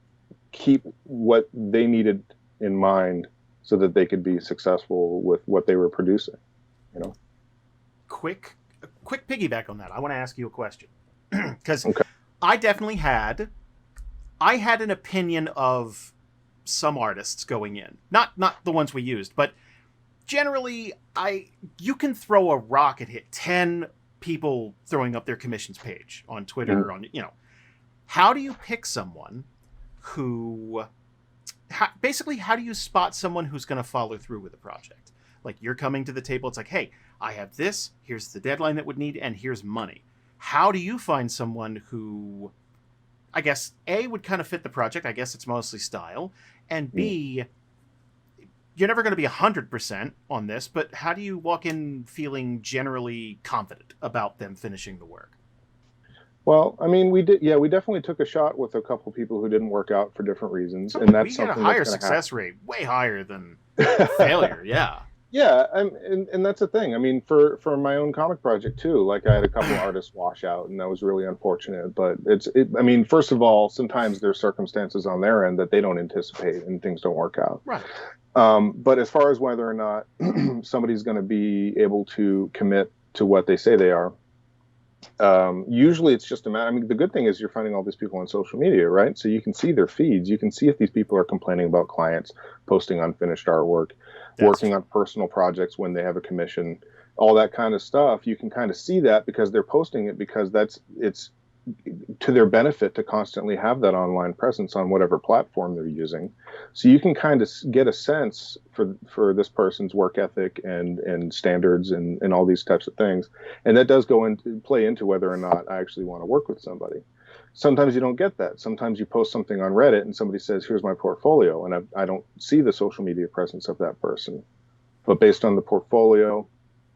keep what they needed in mind so that they could be successful with what they were producing. Quick piggyback on that. I want to ask you a question, because I definitely had an opinion of some artists going in, not the ones we used, but generally you can throw a rock and hit 10 people throwing up their commissions page on Twitter, how do you pick someone who basically, how do you spot someone who's going to follow through with a project? Like, you're coming to the table, it's like, hey, I have this, here's the deadline that would need, and here's money. How do you find someone who, I guess, A, would kind of fit the project? I guess it's mostly style. And B, you're never going to be 100% on this, but how do you walk in feeling generally confident about them finishing the work? Well, I mean, we definitely took a shot with a couple people who didn't work out for different reasons, and that's something. We had a higher success rate, way higher than failure. Yeah. Yeah, and that's the thing. I mean, for my own comic project too, like I had a couple artists wash out, and that was really unfortunate. But I mean, first of all, sometimes there's circumstances on their end that they don't anticipate, and things don't work out. Right. But as far as whether or not somebody's going to be able to commit to what they say they are, usually it's just a matter. I mean, the good thing is you're finding all these people on social media, right? So you can see their feeds. You can see if these people are complaining about clients posting unfinished artwork, working on personal projects when they have a commission, all that kind of stuff. You can kind of see that because they're posting it, because to their benefit to constantly have that online presence on whatever platform they're using. So you can kind of get a sense for this person's work ethic and standards and all these types of things. And that does play into whether or not I actually want to work with somebody. Sometimes you don't get that. Sometimes you post something on Reddit and somebody says, here's my portfolio. And I don't see the social media presence of that person. But based on the portfolio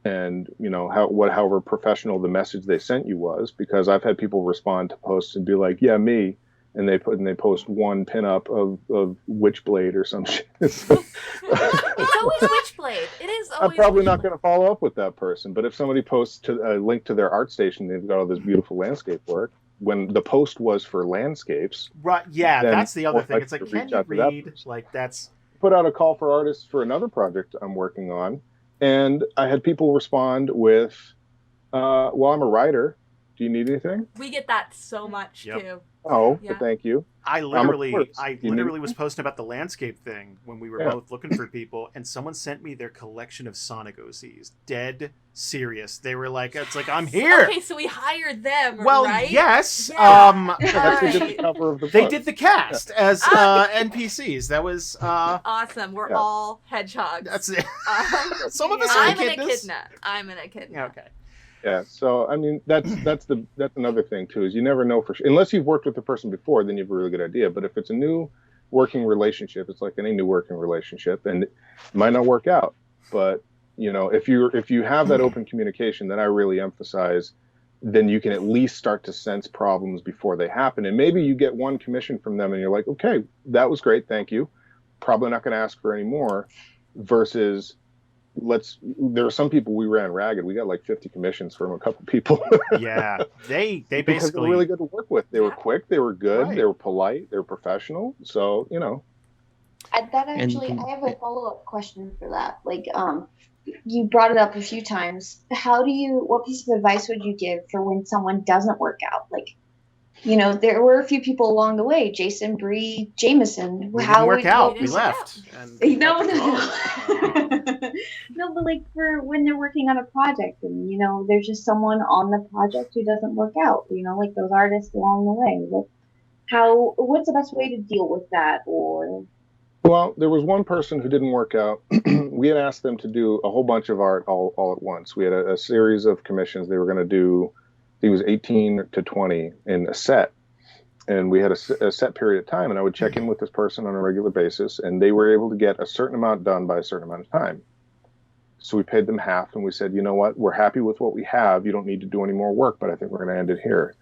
and, however professional the message they sent you was, because I've had people respond to posts and be like, yeah, me. And they post one pinup of Witchblade or some shit. It's always Witchblade. It is always. I'm probably not going to follow up with that person. But if somebody posts a link to their art station, they've got all this beautiful landscape work. When the post was for landscapes, right? Yeah, that's the other thing. It's like, can you read? Like, that's put out a call for artists for another project I'm working on, and I had people respond with, "Well, I'm a writer. Do you need anything?" We get that so much too. Oh, yeah. But thank you. I literally was posting about the landscape thing when we were both looking for people, and someone sent me their collection of Sonic OCs. Dead serious. They were like, "It's like I'm here." Okay, so we hired them. Well, right? yes. Yeah. They did the cover of the book. They did the cast as NPCs. That was awesome. We're all hedgehogs. That's it. Some of us are I'm an echidna. I'm an echidna. Okay. Yeah, so I mean that's another thing too, is you never know for sure unless you've worked with the person before, then you have a really good idea. But if it's a new working relationship, it's like any new working relationship, and it might not work out. But if you have that open communication that I really emphasize, then you can at least start to sense problems before they happen. And maybe you get one commission from them, and you're like, okay, that was great, thank you. Probably not going to ask for any more. Versus there are some people we ran ragged. We got like 50 commissions from a couple people. Yeah, they because basically they were really good to work with. They were quick, they were good, Right. they were polite, they were professional. So That actually, I have a follow-up question for that. Like, you brought it up a few times. What piece of advice would you give for when someone doesn't work out? Like, there were a few people along the way, Jason, Bree, Jameson. we didn't work out. We left. No. No, but like for when they're working on a project and, there's just someone on the project who doesn't work out, like those artists along the way. What's the best way to deal with that? Well, there was one person who didn't work out. We had asked them to do a whole bunch of art all at once. We had a series of commissions. They were going to do, he was 18 to 20 in a set. And we had a set period of time, and I would check in with this person on a regular basis, and they were able to get a certain amount done by a certain amount of time. So we paid them half, and we said, you know what, we're happy with what we have. You don't need to do any more work, but I think we're going to end it here.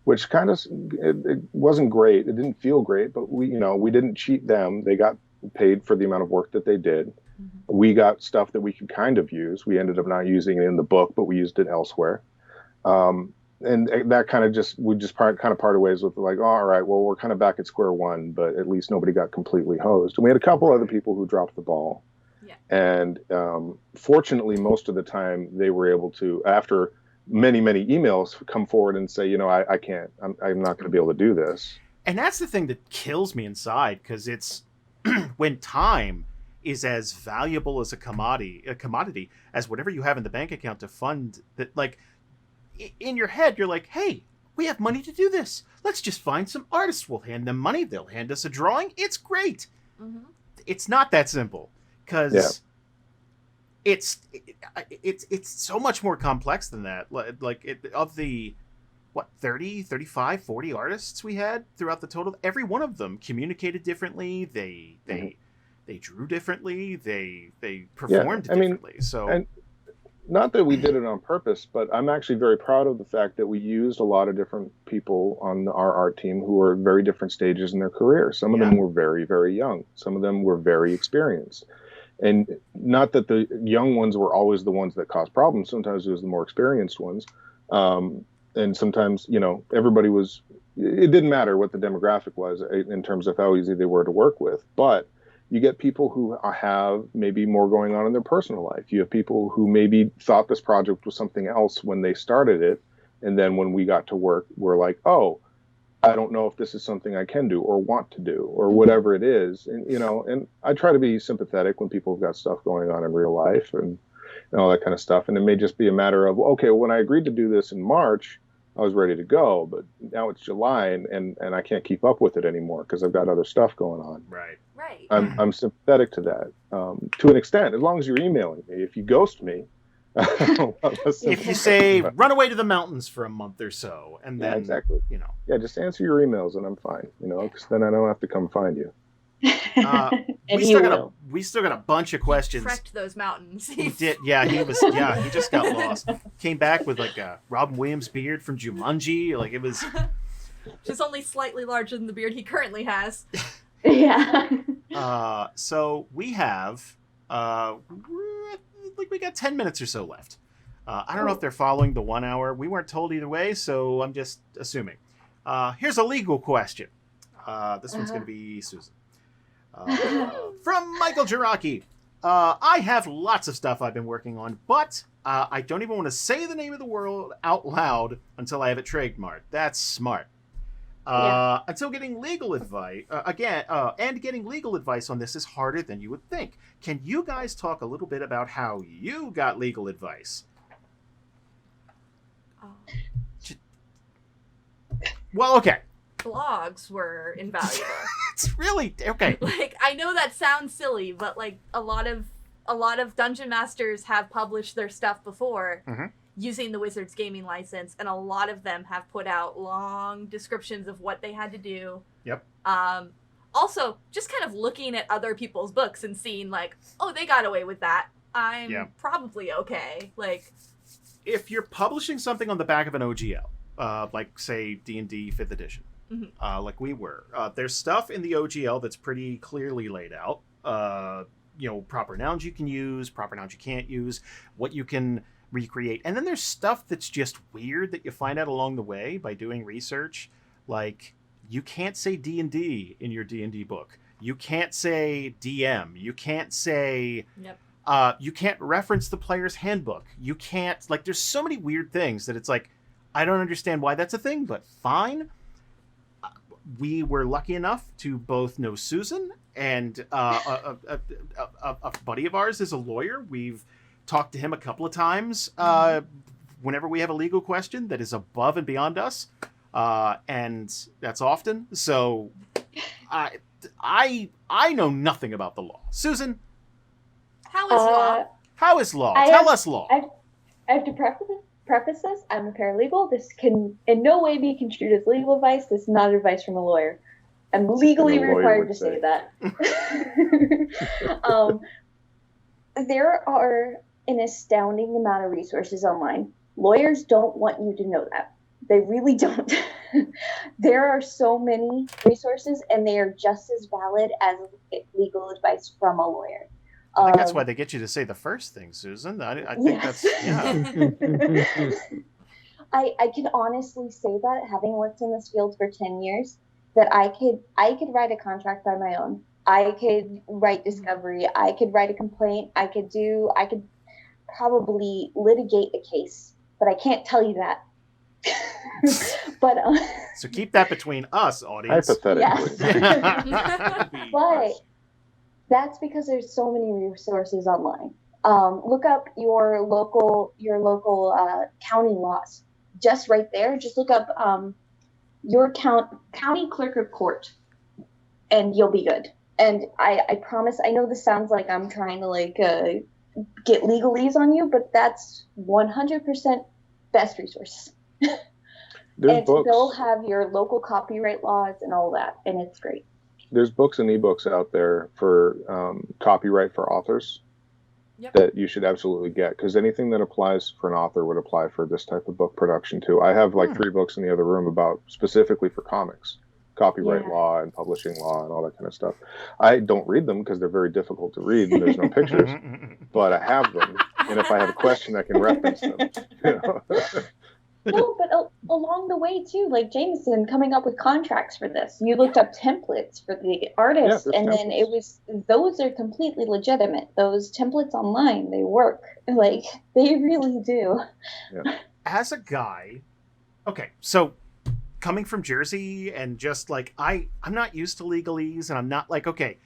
Which kind of, it wasn't great. It didn't feel great, but we didn't cheat them. They got paid for the amount of work that they did. Mm-hmm. We got stuff that we could kind of use. We ended up not using it in the book, but we used it elsewhere. And that kind of we parted ways with like, oh, all right, well, we're kind of back at square one, but at least nobody got completely hosed. And we had a couple other people who dropped the ball. Yeah. And fortunately, most of the time they were able to, after many, many emails, come forward and say, I can't, I'm not going to be able to do this. And that's the thing that kills me inside, because it's when time is as valuable as a commodity as whatever you have in the bank account to fund that. Like, in your head, you're like, hey, we have money to do this. Let's just find some artists. We'll hand them money. They'll hand us a drawing. It's great. Mm-hmm. It's not that simple, because it's so much more complex than that. Of the 30, 35, 40 artists we had throughout the total, every one of them communicated differently. They drew differently. They performed differently. And not that we did it on purpose, but I'm actually very proud of the fact that we used a lot of different people on our art team who were at very different stages in their career. Some of them were very, very young. Some of them were very experienced. And not that the young ones were always the ones that caused problems. Sometimes it was the more experienced ones. And sometimes, everybody it didn't matter what the demographic was in terms of how easy they were to work with. But you get people who have maybe more going on in their personal life. You have people who maybe thought this project was something else when they started it. And then when we got to work, we're like, oh, I don't know if this is something I can do or want to do or whatever it is. And, and I try to be sympathetic when people have got stuff going on in real life and all that kind of stuff. And it may just be a matter of, okay, when I agreed to do this in March, I was ready to go, but now it's July and I can't keep up with it anymore because I've got other stuff going on. Right. Right. I'm sympathetic to that to an extent, as long as you're emailing me. If you ghost me, if you say run away to the mountains for a month or so, and then exactly, yeah, just answer your emails and I'm fine, because then I don't have to come find you. We still got a bunch of questions. He trekked those mountains. He did. Yeah, he just got lost. Came back with like a Robin Williams beard from Jumanji. Like it was just only slightly larger than the beard he currently has. Yeah. So we have we got 10 minutes or so left. I don't know if they're following the 1 hour. We weren't told either way, so I'm just assuming. Here's a legal question. This one's going to be Susan. From Michael Jiraki. I have lots of stuff I've been working on, but I don't even want to say the name of the world out loud until I have it trademarked. That's smart. Until getting legal advice getting legal advice on this is harder than you would think. Can you guys talk a little bit about how you got legal advice? Well, okay. Blogs were invaluable. It's really okay. Like, I know that sounds silly, but like a lot of dungeon masters have published their stuff before. Mm-hmm. Using the Wizards gaming license, and a lot of them have put out long descriptions of what they had to do. Yep. Also, just kind of looking at other people's books and seeing like, oh, they got away with that. I'm probably okay. Like, if you're publishing something on the back of an OGL, like say D&D 5th edition, mm-hmm. Like we were, there's stuff in the OGL that's pretty clearly laid out. Proper nouns you can use, proper nouns you can't use, what you can recreate, and then there's stuff that's just weird that you find out along the way by doing research. Like, you can't say D&D in your D&D book. You can't say DM. You can't say you can't reference the player's handbook. You can't, like, there's so many weird things that it's like, I don't understand why that's a thing, but fine. We were lucky enough to both know Susan, and a buddy of ours is a lawyer. We've talked to him a couple of times whenever we have a legal question that is above and beyond us, and that's often. So I know nothing about the law. Susan, how is law? How is law? Tell us law. I have to preface this. I'm a paralegal. This can in no way be construed as legal advice. This is not advice from a lawyer. I'm legally required to say that. There are an astounding amount of resources online. Lawyers don't want you to know that. They really don't. There are so many resources, and they are just as valid as legal advice from a lawyer. I think that's why they get you to say the first thing, Susan. I think that's, I can honestly say that, having worked in this field for 10 years, that I could write a contract by my own. I could write discovery. I could write a complaint. I could probably litigate a case, but I can't tell you that. But so keep that between us, audience. Hypothetically. Yes. But that's because there's so many resources online. Look up your local county laws. Just right there. Just look up your county clerk of court, and you'll be good. And I promise, I know this sounds like I'm trying to get legalese on you, but that's 100% best resources. And books. They'll have your local copyright laws and all that, and it's great. There's books and ebooks out there for copyright for authors that you should absolutely get, because anything that applies for an author would apply for this type of book production too. I have 3 books in the other room about specifically for comics, copyright law and publishing law and all that kind of stuff. I don't read them because they're very difficult to read and there's no pictures, but I have them, and if I have a question, I can reference them. No, but along the way too, like Jameson coming up with contracts for this, you looked up templates for the artists, and then those are completely legitimate. Those templates online, they work. Like, they really do. Yeah. As a guy, okay, so coming from Jersey and just I'm not used to legalese, and I'm not okay,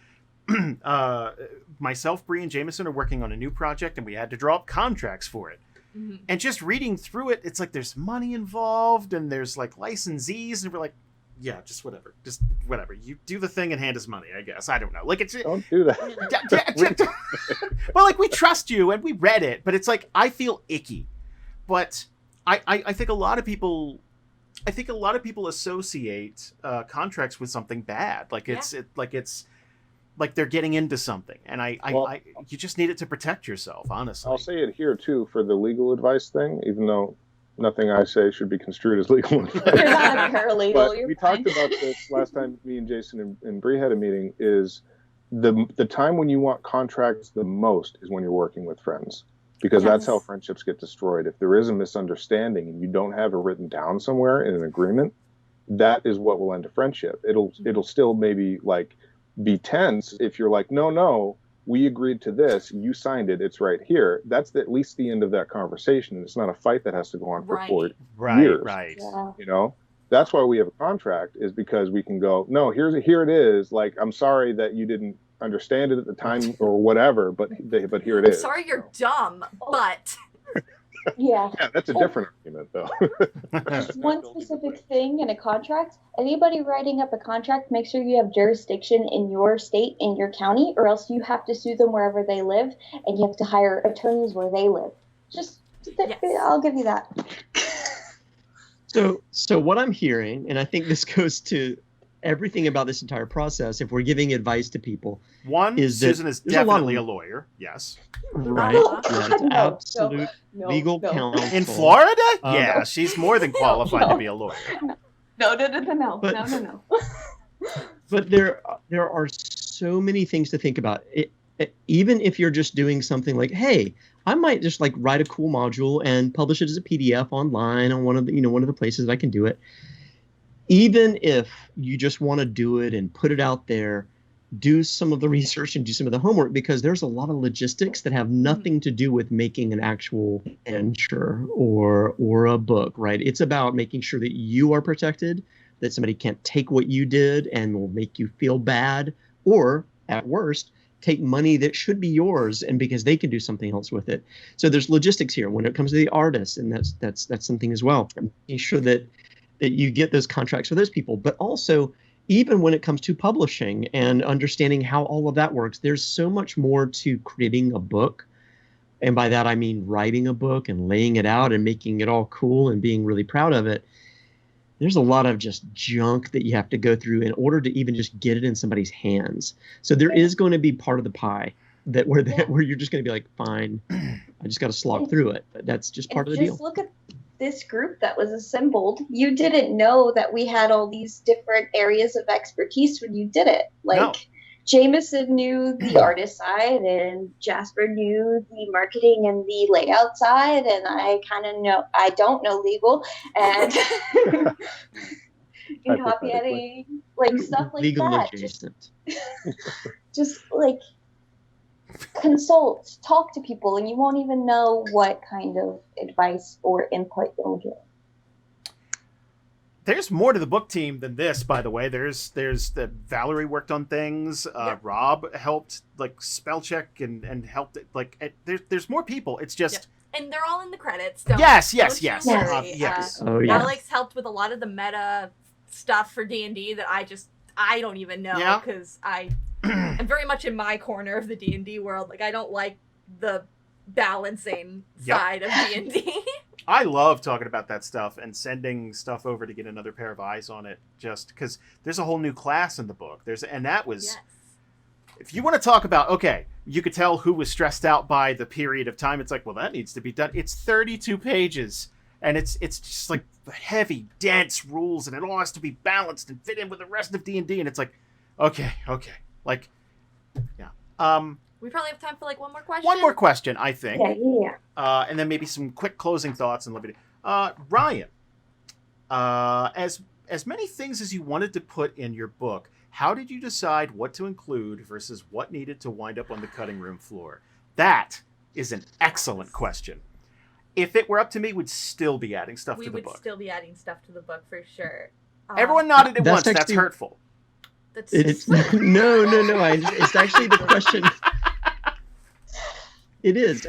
myself, Bree, and Jameson are working on a new project, and we had to draw up contracts for it. Mm-hmm. And just reading through it, it's like there's money involved and there's like licensees, and we're like, yeah, just whatever. You do the thing and hand us money, I guess. I don't know. Like, it's... Don't do that. Well, like, we trust you and we read it, but it's like, I feel icky. But I think a lot of people associate contracts with something bad. Like, it's like they're getting into something, and you just need it to protect yourself, honestly. I'll say it here too for the legal advice thing, even though nothing I say should be construed as legal advice. You're not a paralegal. But You're we fine. talked about this last time me and Jason and Bree had a meeting, is the time when you want contracts the most is when you're working with friends, because that's how friendships get destroyed. If there is a misunderstanding and you don't have it written down somewhere in an agreement, that is what will end a friendship. It'll still maybe like be tense if you're like, no, we agreed to this, you signed it, it's right here. That's at least the end of that conversation. It's not a fight that has to go on for 4 years. Right. Yeah. You know, that's why we have a contract, is because we can go, no, here it is. Like, I'm sorry that you didn't understand it at the time or whatever, but here it is. Sorry, you're dumb, but Yeah. Yeah, that's a different argument, though. Just one specific thing in a contract. Anybody writing up a contract, make sure you have jurisdiction in your state, in your county, or else you have to sue them wherever they live, and you have to hire attorneys where they live. I'll give you that. So what I'm hearing, and I think this goes to everything about this entire process, if we're giving advice to people, one, is that Susan is definitely a lawyer. Yes. Right. No, Absolute no, legal no. counsel. In Florida? Yeah, she's more than qualified to be a lawyer. No. But there are so many things to think about. Even if you're just doing something like, hey, I might just like write a cool module and publish it as a PDF online on one of the places that I can do it. Even if you just want to do it and put it out there, do some of the research and do some of the homework, because there's a lot of logistics that have nothing to do with making an actual venture or a book, right? It's about making sure that you are protected, that somebody can't take what you did and will make you feel bad, or at worst, take money that should be yours and because they can do something else with it. So there's logistics here when it comes to the artists, and that's something as well. Making sure that you get those contracts for those people, but also even when it comes to publishing and understanding how all of that works, there's so much more to creating a book. And by that, I mean writing a book and laying it out and making it all cool and being really proud of it. There's a lot of just junk that you have to go through in order to even just get it in somebody's hands. So there is going to be part of the pie where you're just going to be like, fine, I just got to slog through it. But that's just part of the deal. Just look at this group that was assembled. You didn't know that we had all these different areas of expertise when you did it. Like, No. Jameson knew the artist side, and Jasper knew the marketing and the layout side, and I don't know legal, and in copy editing, like stuff like Legal that. adjacent. Just like consult, talk to people, and you won't even know what kind of advice or input you'll get. There's more to the book team than this, by the way. There's the Valerie worked on things. Rob helped like spell check and helped it. Like there's more people. It's just and they're all in the credits. Yes. Yes. Yes. Oh yeah. Alex helped with a lot of the meta stuff for D&D that I don't even know, because I'm very much in my corner of the D&D world. Like, I don't like the balancing side of D&D. I love talking about that stuff and sending stuff over to get another pair of eyes on it, just because there's a whole new class in the book. If you want to talk about, okay, you could tell who was stressed out by the period of time. It's like, well, that needs to be done. It's 32 pages, and it's just like heavy, dense rules, and it all has to be balanced and fit in with the rest of D&D. And it's like, okay, like, yeah. We probably have time for like one more question. One more question, I think. Yeah. And then maybe some quick closing thoughts and liberty. Ryan, as many things as you wanted to put in your book, how did you decide what to include versus what needed to wind up on the cutting room floor? That is an excellent question. If it were up to me, we'd still be adding stuff to the book. We would still be adding stuff to the book for sure. Everyone nodded at that's once. That's actually- hurtful. It's no. It's actually the question. It is.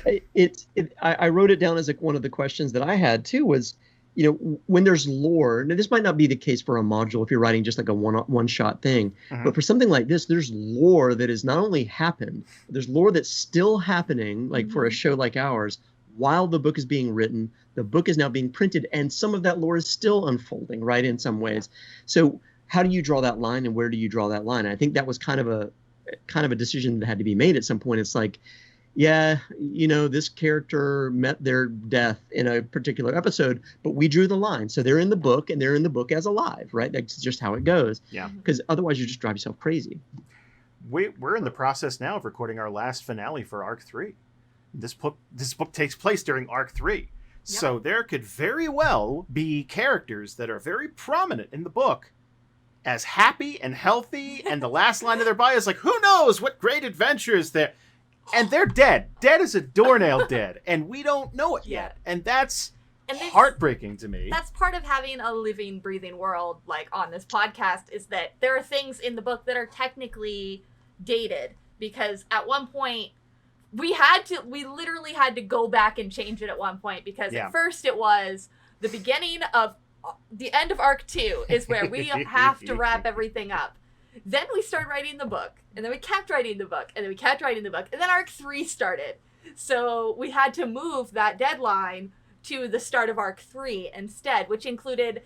I wrote it down as like one of the questions that I had too was, when there's lore, now this might not be the case for a module if you're writing just like a one shot thing, but for something like this, there's lore that has not only happened, there's lore that's still happening, like for a show like ours, while the book is being written. The book is now being printed, and some of that lore is still unfolding, right, in some ways. So how do you draw that line, and where do you draw that line? And I think that was kind of a decision that had to be made at some point. It's like, yeah, this character met their death in a particular episode, but we drew the line. So they're in the book, and they're in the book as alive, right? That's just how it goes. Yeah. Because otherwise you just drive yourself crazy. We're in the process now of recording our last finale for Arc 3. This book takes place during Arc 3. Yep. So there could very well be characters that are very prominent in the book as happy and healthy, and the last line of their bio is like, who knows what great adventures there. And they're dead. Dead as a doornail dead. And we don't know it yet. And that's heartbreaking to me. That's part of having a living, breathing world, like on this podcast, is that there are things in the book that are technically dated. Because at one point, we literally had to go back and change it at one point. Because at first it was the beginning of, the end of Arc 2 is where we have to wrap everything up. Then we started writing the book, and then we kept writing the book, and then we kept writing the book, and then Arc 3 started. So we had to move that deadline to the start of Arc 3 instead, which included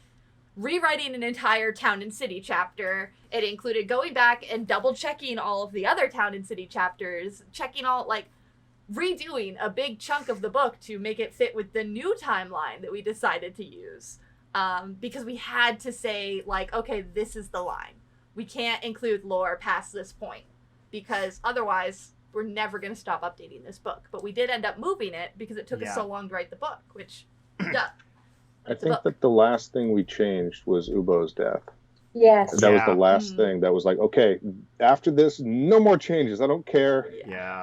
rewriting an entire Town and City chapter. It included going back and double-checking all of the other Town and City chapters, checking all, redoing a big chunk of the book to make it fit with the new timeline that we decided to use. Because we had to say, okay, this is the line. We can't include lore past this point, because otherwise we're never going to stop updating this book. But we did end up moving it because it took us so long to write the book, which, duh. I think that the last thing we changed was Ubo's death. Yes. That was the last thing that was like, okay, after this, no more changes. I don't care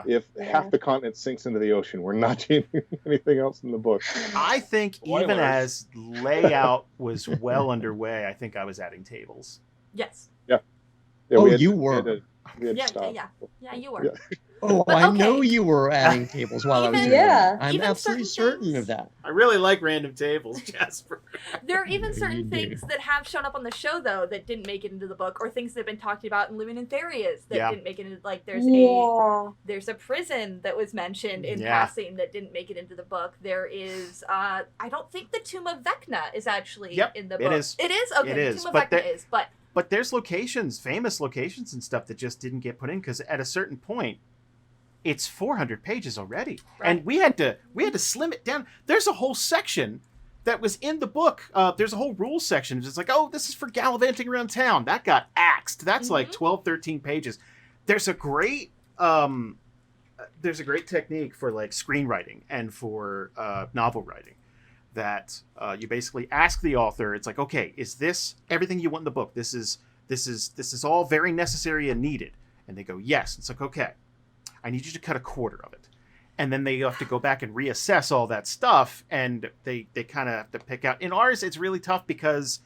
if half the continent sinks into the ocean. We're not changing anything else in the book. I think even as layout was well underway, I think I was adding tables. Yes. Yeah, you were. Yeah, you were. Yeah. Oh, but, I know you were adding tables while I was doing that. I'm absolutely certain of that. I really like random tables, Jasper. There are even certain things that have shown up on the show, though, that didn't make it into the book, or things that have been talked about in Living in Therias that didn't make it into, there's a prison that was mentioned in passing that didn't make it into the book. There is, I don't think the Tomb of Vecna is actually in the book. It is. It is? Okay, it is. The Tomb of Vecna is, But there's locations, famous locations and stuff that just didn't get put in, because at a certain point, it's 400 pages already. Right. And we had to slim it down. There's a whole section that was in the book. There's a whole rules section. It's like, oh, this is for gallivanting around town. That got axed. That's like 12, 13 pages. There's a great technique for screenwriting and for novel writing that you basically ask the author. It's like, okay, is this everything you want in the book? This is all very necessary and needed. And they go, yes. It's like, okay, I need you to cut a quarter of it. And then they have to go back and reassess all that stuff, and they kind of have to pick out. In ours, it's really tough because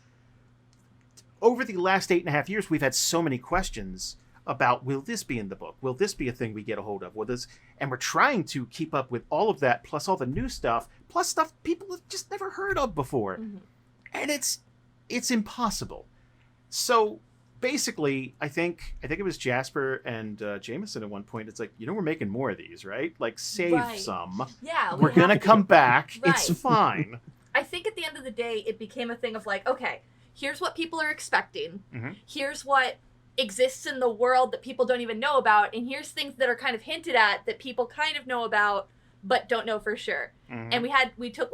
over the last 8.5 years, we've had so many questions about, will this be in the book? Will this be a thing we get a hold of? And we're trying to keep up with all of that, plus all the new stuff, plus stuff people have just never heard of before. Mm-hmm. And it's impossible. So basically, I think it was Jasper and Jameson at one point. It's like, we're making more of these, right? Save some. Yeah. We're going to come back. Right. It's fine. I think at the end of the day, it became a thing of okay, here's what people are expecting. Mm-hmm. Here's what exists in the world that people don't even know about. And here's things that are kind of hinted at that people kind of know about, but don't know for sure. Mm-hmm. And we took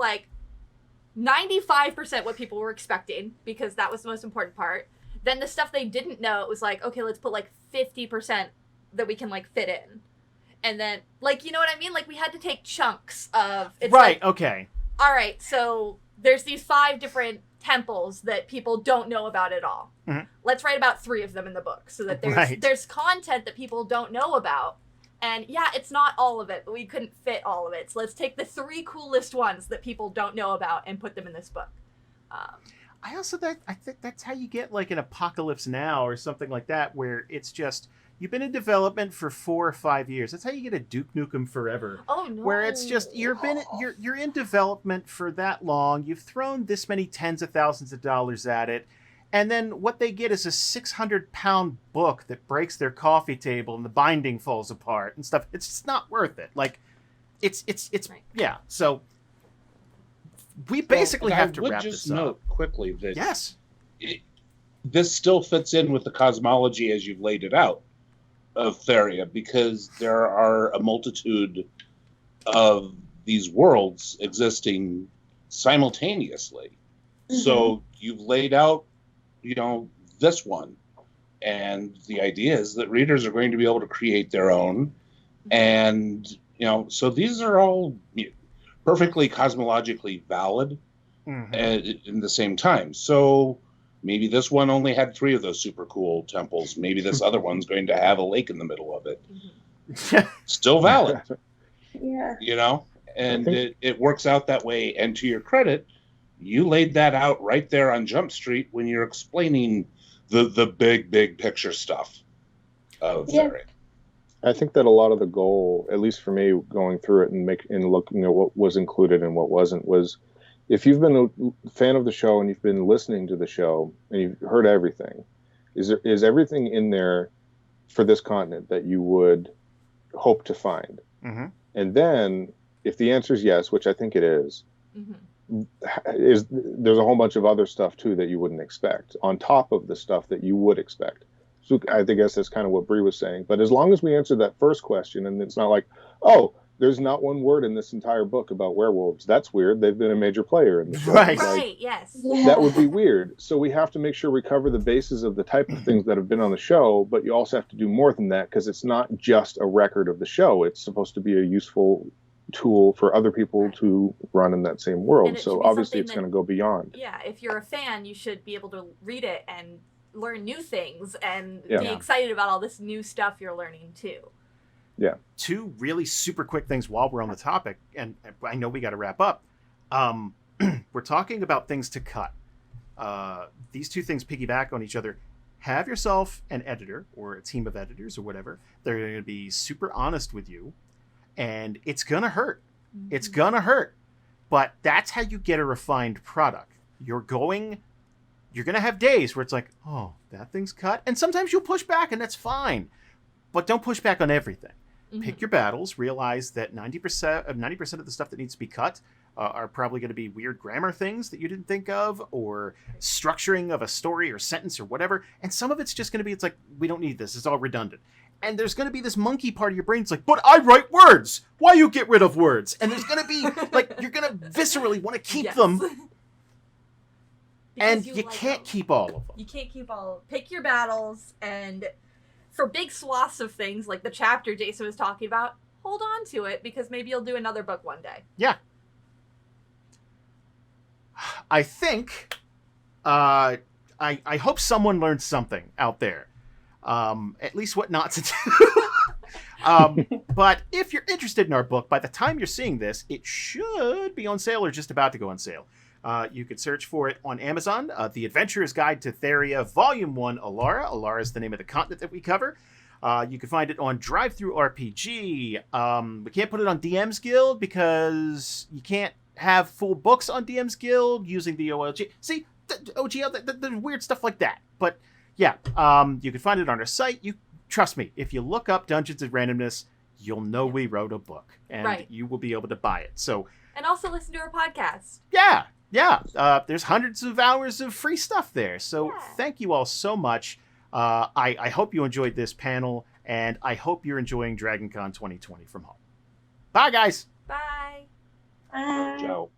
95% what people were expecting, because that was the most important part. Then the stuff they didn't know, it was okay, let's put 50% that we can fit in. And then you know what I mean? We had to take chunks of it's right, okay. All right, so there's these 5 different temples that people don't know about at all. Mm-hmm. Let's write about 3 of them in the book so that there's content that people don't know about. And it's not all of it, but we couldn't fit all of it. So let's take the 3 coolest ones that people don't know about and put them in this book. I think that's how you get an Apocalypse Now or something like that, where it's just you've been in development for 4 or 5 years. That's how you get a Duke Nukem Forever. Oh no! Where it's just you're in development for that long. You've thrown this many tens of thousands of dollars at it, and then what they get is a 600-pound book that breaks their coffee table and the binding falls apart and stuff. It's just not worth it. Like, it's Right. yeah. So we basically have to wrap this up. I would just note quickly that yes, this still fits in with the cosmology as you've laid it out of Theria, because there are a multitude of these worlds existing simultaneously. Mm-hmm. So you've laid out, this one. And the idea is that readers are going to be able to create their own. And, so these are all perfectly cosmologically valid in the same time. So maybe this one only had 3 of those super cool temples. Maybe this other one's going to have a lake in the middle of it. Still valid. Yeah. And it works out that way. And to your credit, you laid that out right there on Jump Street when you're explaining the big picture stuff of Theria. I think that a lot of the goal, at least for me, going through it and looking at what was included and what wasn't, was if you've been a fan of the show and you've been listening to the show and you've heard everything, is everything in there for this continent that you would hope to find? Mm-hmm. And then, if the answer is yes, which I think it is, there's a whole bunch of other stuff too that you wouldn't expect on top of the stuff that you would expect. So I guess that's kind of what Bree was saying. But as long as we answer that first question, and it's not like, oh, there's not one word in this entire book about werewolves. That's weird. They've been a major player in the show. Right, yes. Yeah. That would be weird. So we have to make sure we cover the bases of the type of things that have been on the show, but you also have to do more than that, because it's not just a record of the show. It's supposed to be a useful tool for other people to run in that same world. So obviously it's going to go beyond. Yeah, if you're a fan, you should be able to read it and learn new things and be excited about all this new stuff you're learning too. Yeah. 2 really super quick things while we're on the topic, and I know we got to wrap up. We're talking about things to cut. These 2 things piggyback on each other. Have yourself an editor or a team of editors or whatever. They're going to be super honest with you, and it's going to hurt. Mm-hmm. It's going to hurt. But that's how you get a refined product. You're going to have days where it's like, oh, that thing's cut. And sometimes you'll push back, and that's fine. But don't push back on everything. Mm-hmm. Pick your battles. Realize that 90% of the stuff that needs to be cut are probably going to be weird grammar things that you didn't think of, or structuring of a story or sentence or whatever. And some of it's just going to be, it's like, we don't need this. It's all redundant. And there's going to be this monkey part of your brain. It's like, but I write words. Why you get rid of words? And there's going to be, like, you're going to viscerally want to keep them. And you can't keep all of them. You can't keep all. Pick your battles, and for big swaths of things, like the chapter Jason was talking about, hold on to it, because maybe you'll do another book one day. Yeah. I think, I hope someone learned something out there. At least what not to do. But if you're interested in our book, by the time you're seeing this, it should be on sale or just about to go on sale. You could search for it on Amazon. The Adventurer's Guide to Theria, Volume 1, Alara. Alara is the name of the continent that we cover. You can find it on Drive-Thru RPG. We can't put it on DM's Guild because you can't have full books on DM's Guild using the OLG. See, the OGL, the weird stuff like that. But yeah, you can find it on our site. Trust me, if you look up Dungeons and Randomness, you'll know we wrote a book, and you will be able to buy it. So, and also listen to our podcast. Yeah. There's hundreds of hours of free stuff there. So thank you all so much. I hope you enjoyed this panel, and I hope you're enjoying DragonCon 2020 from home. Bye, guys. Bye. Bye. Ciao.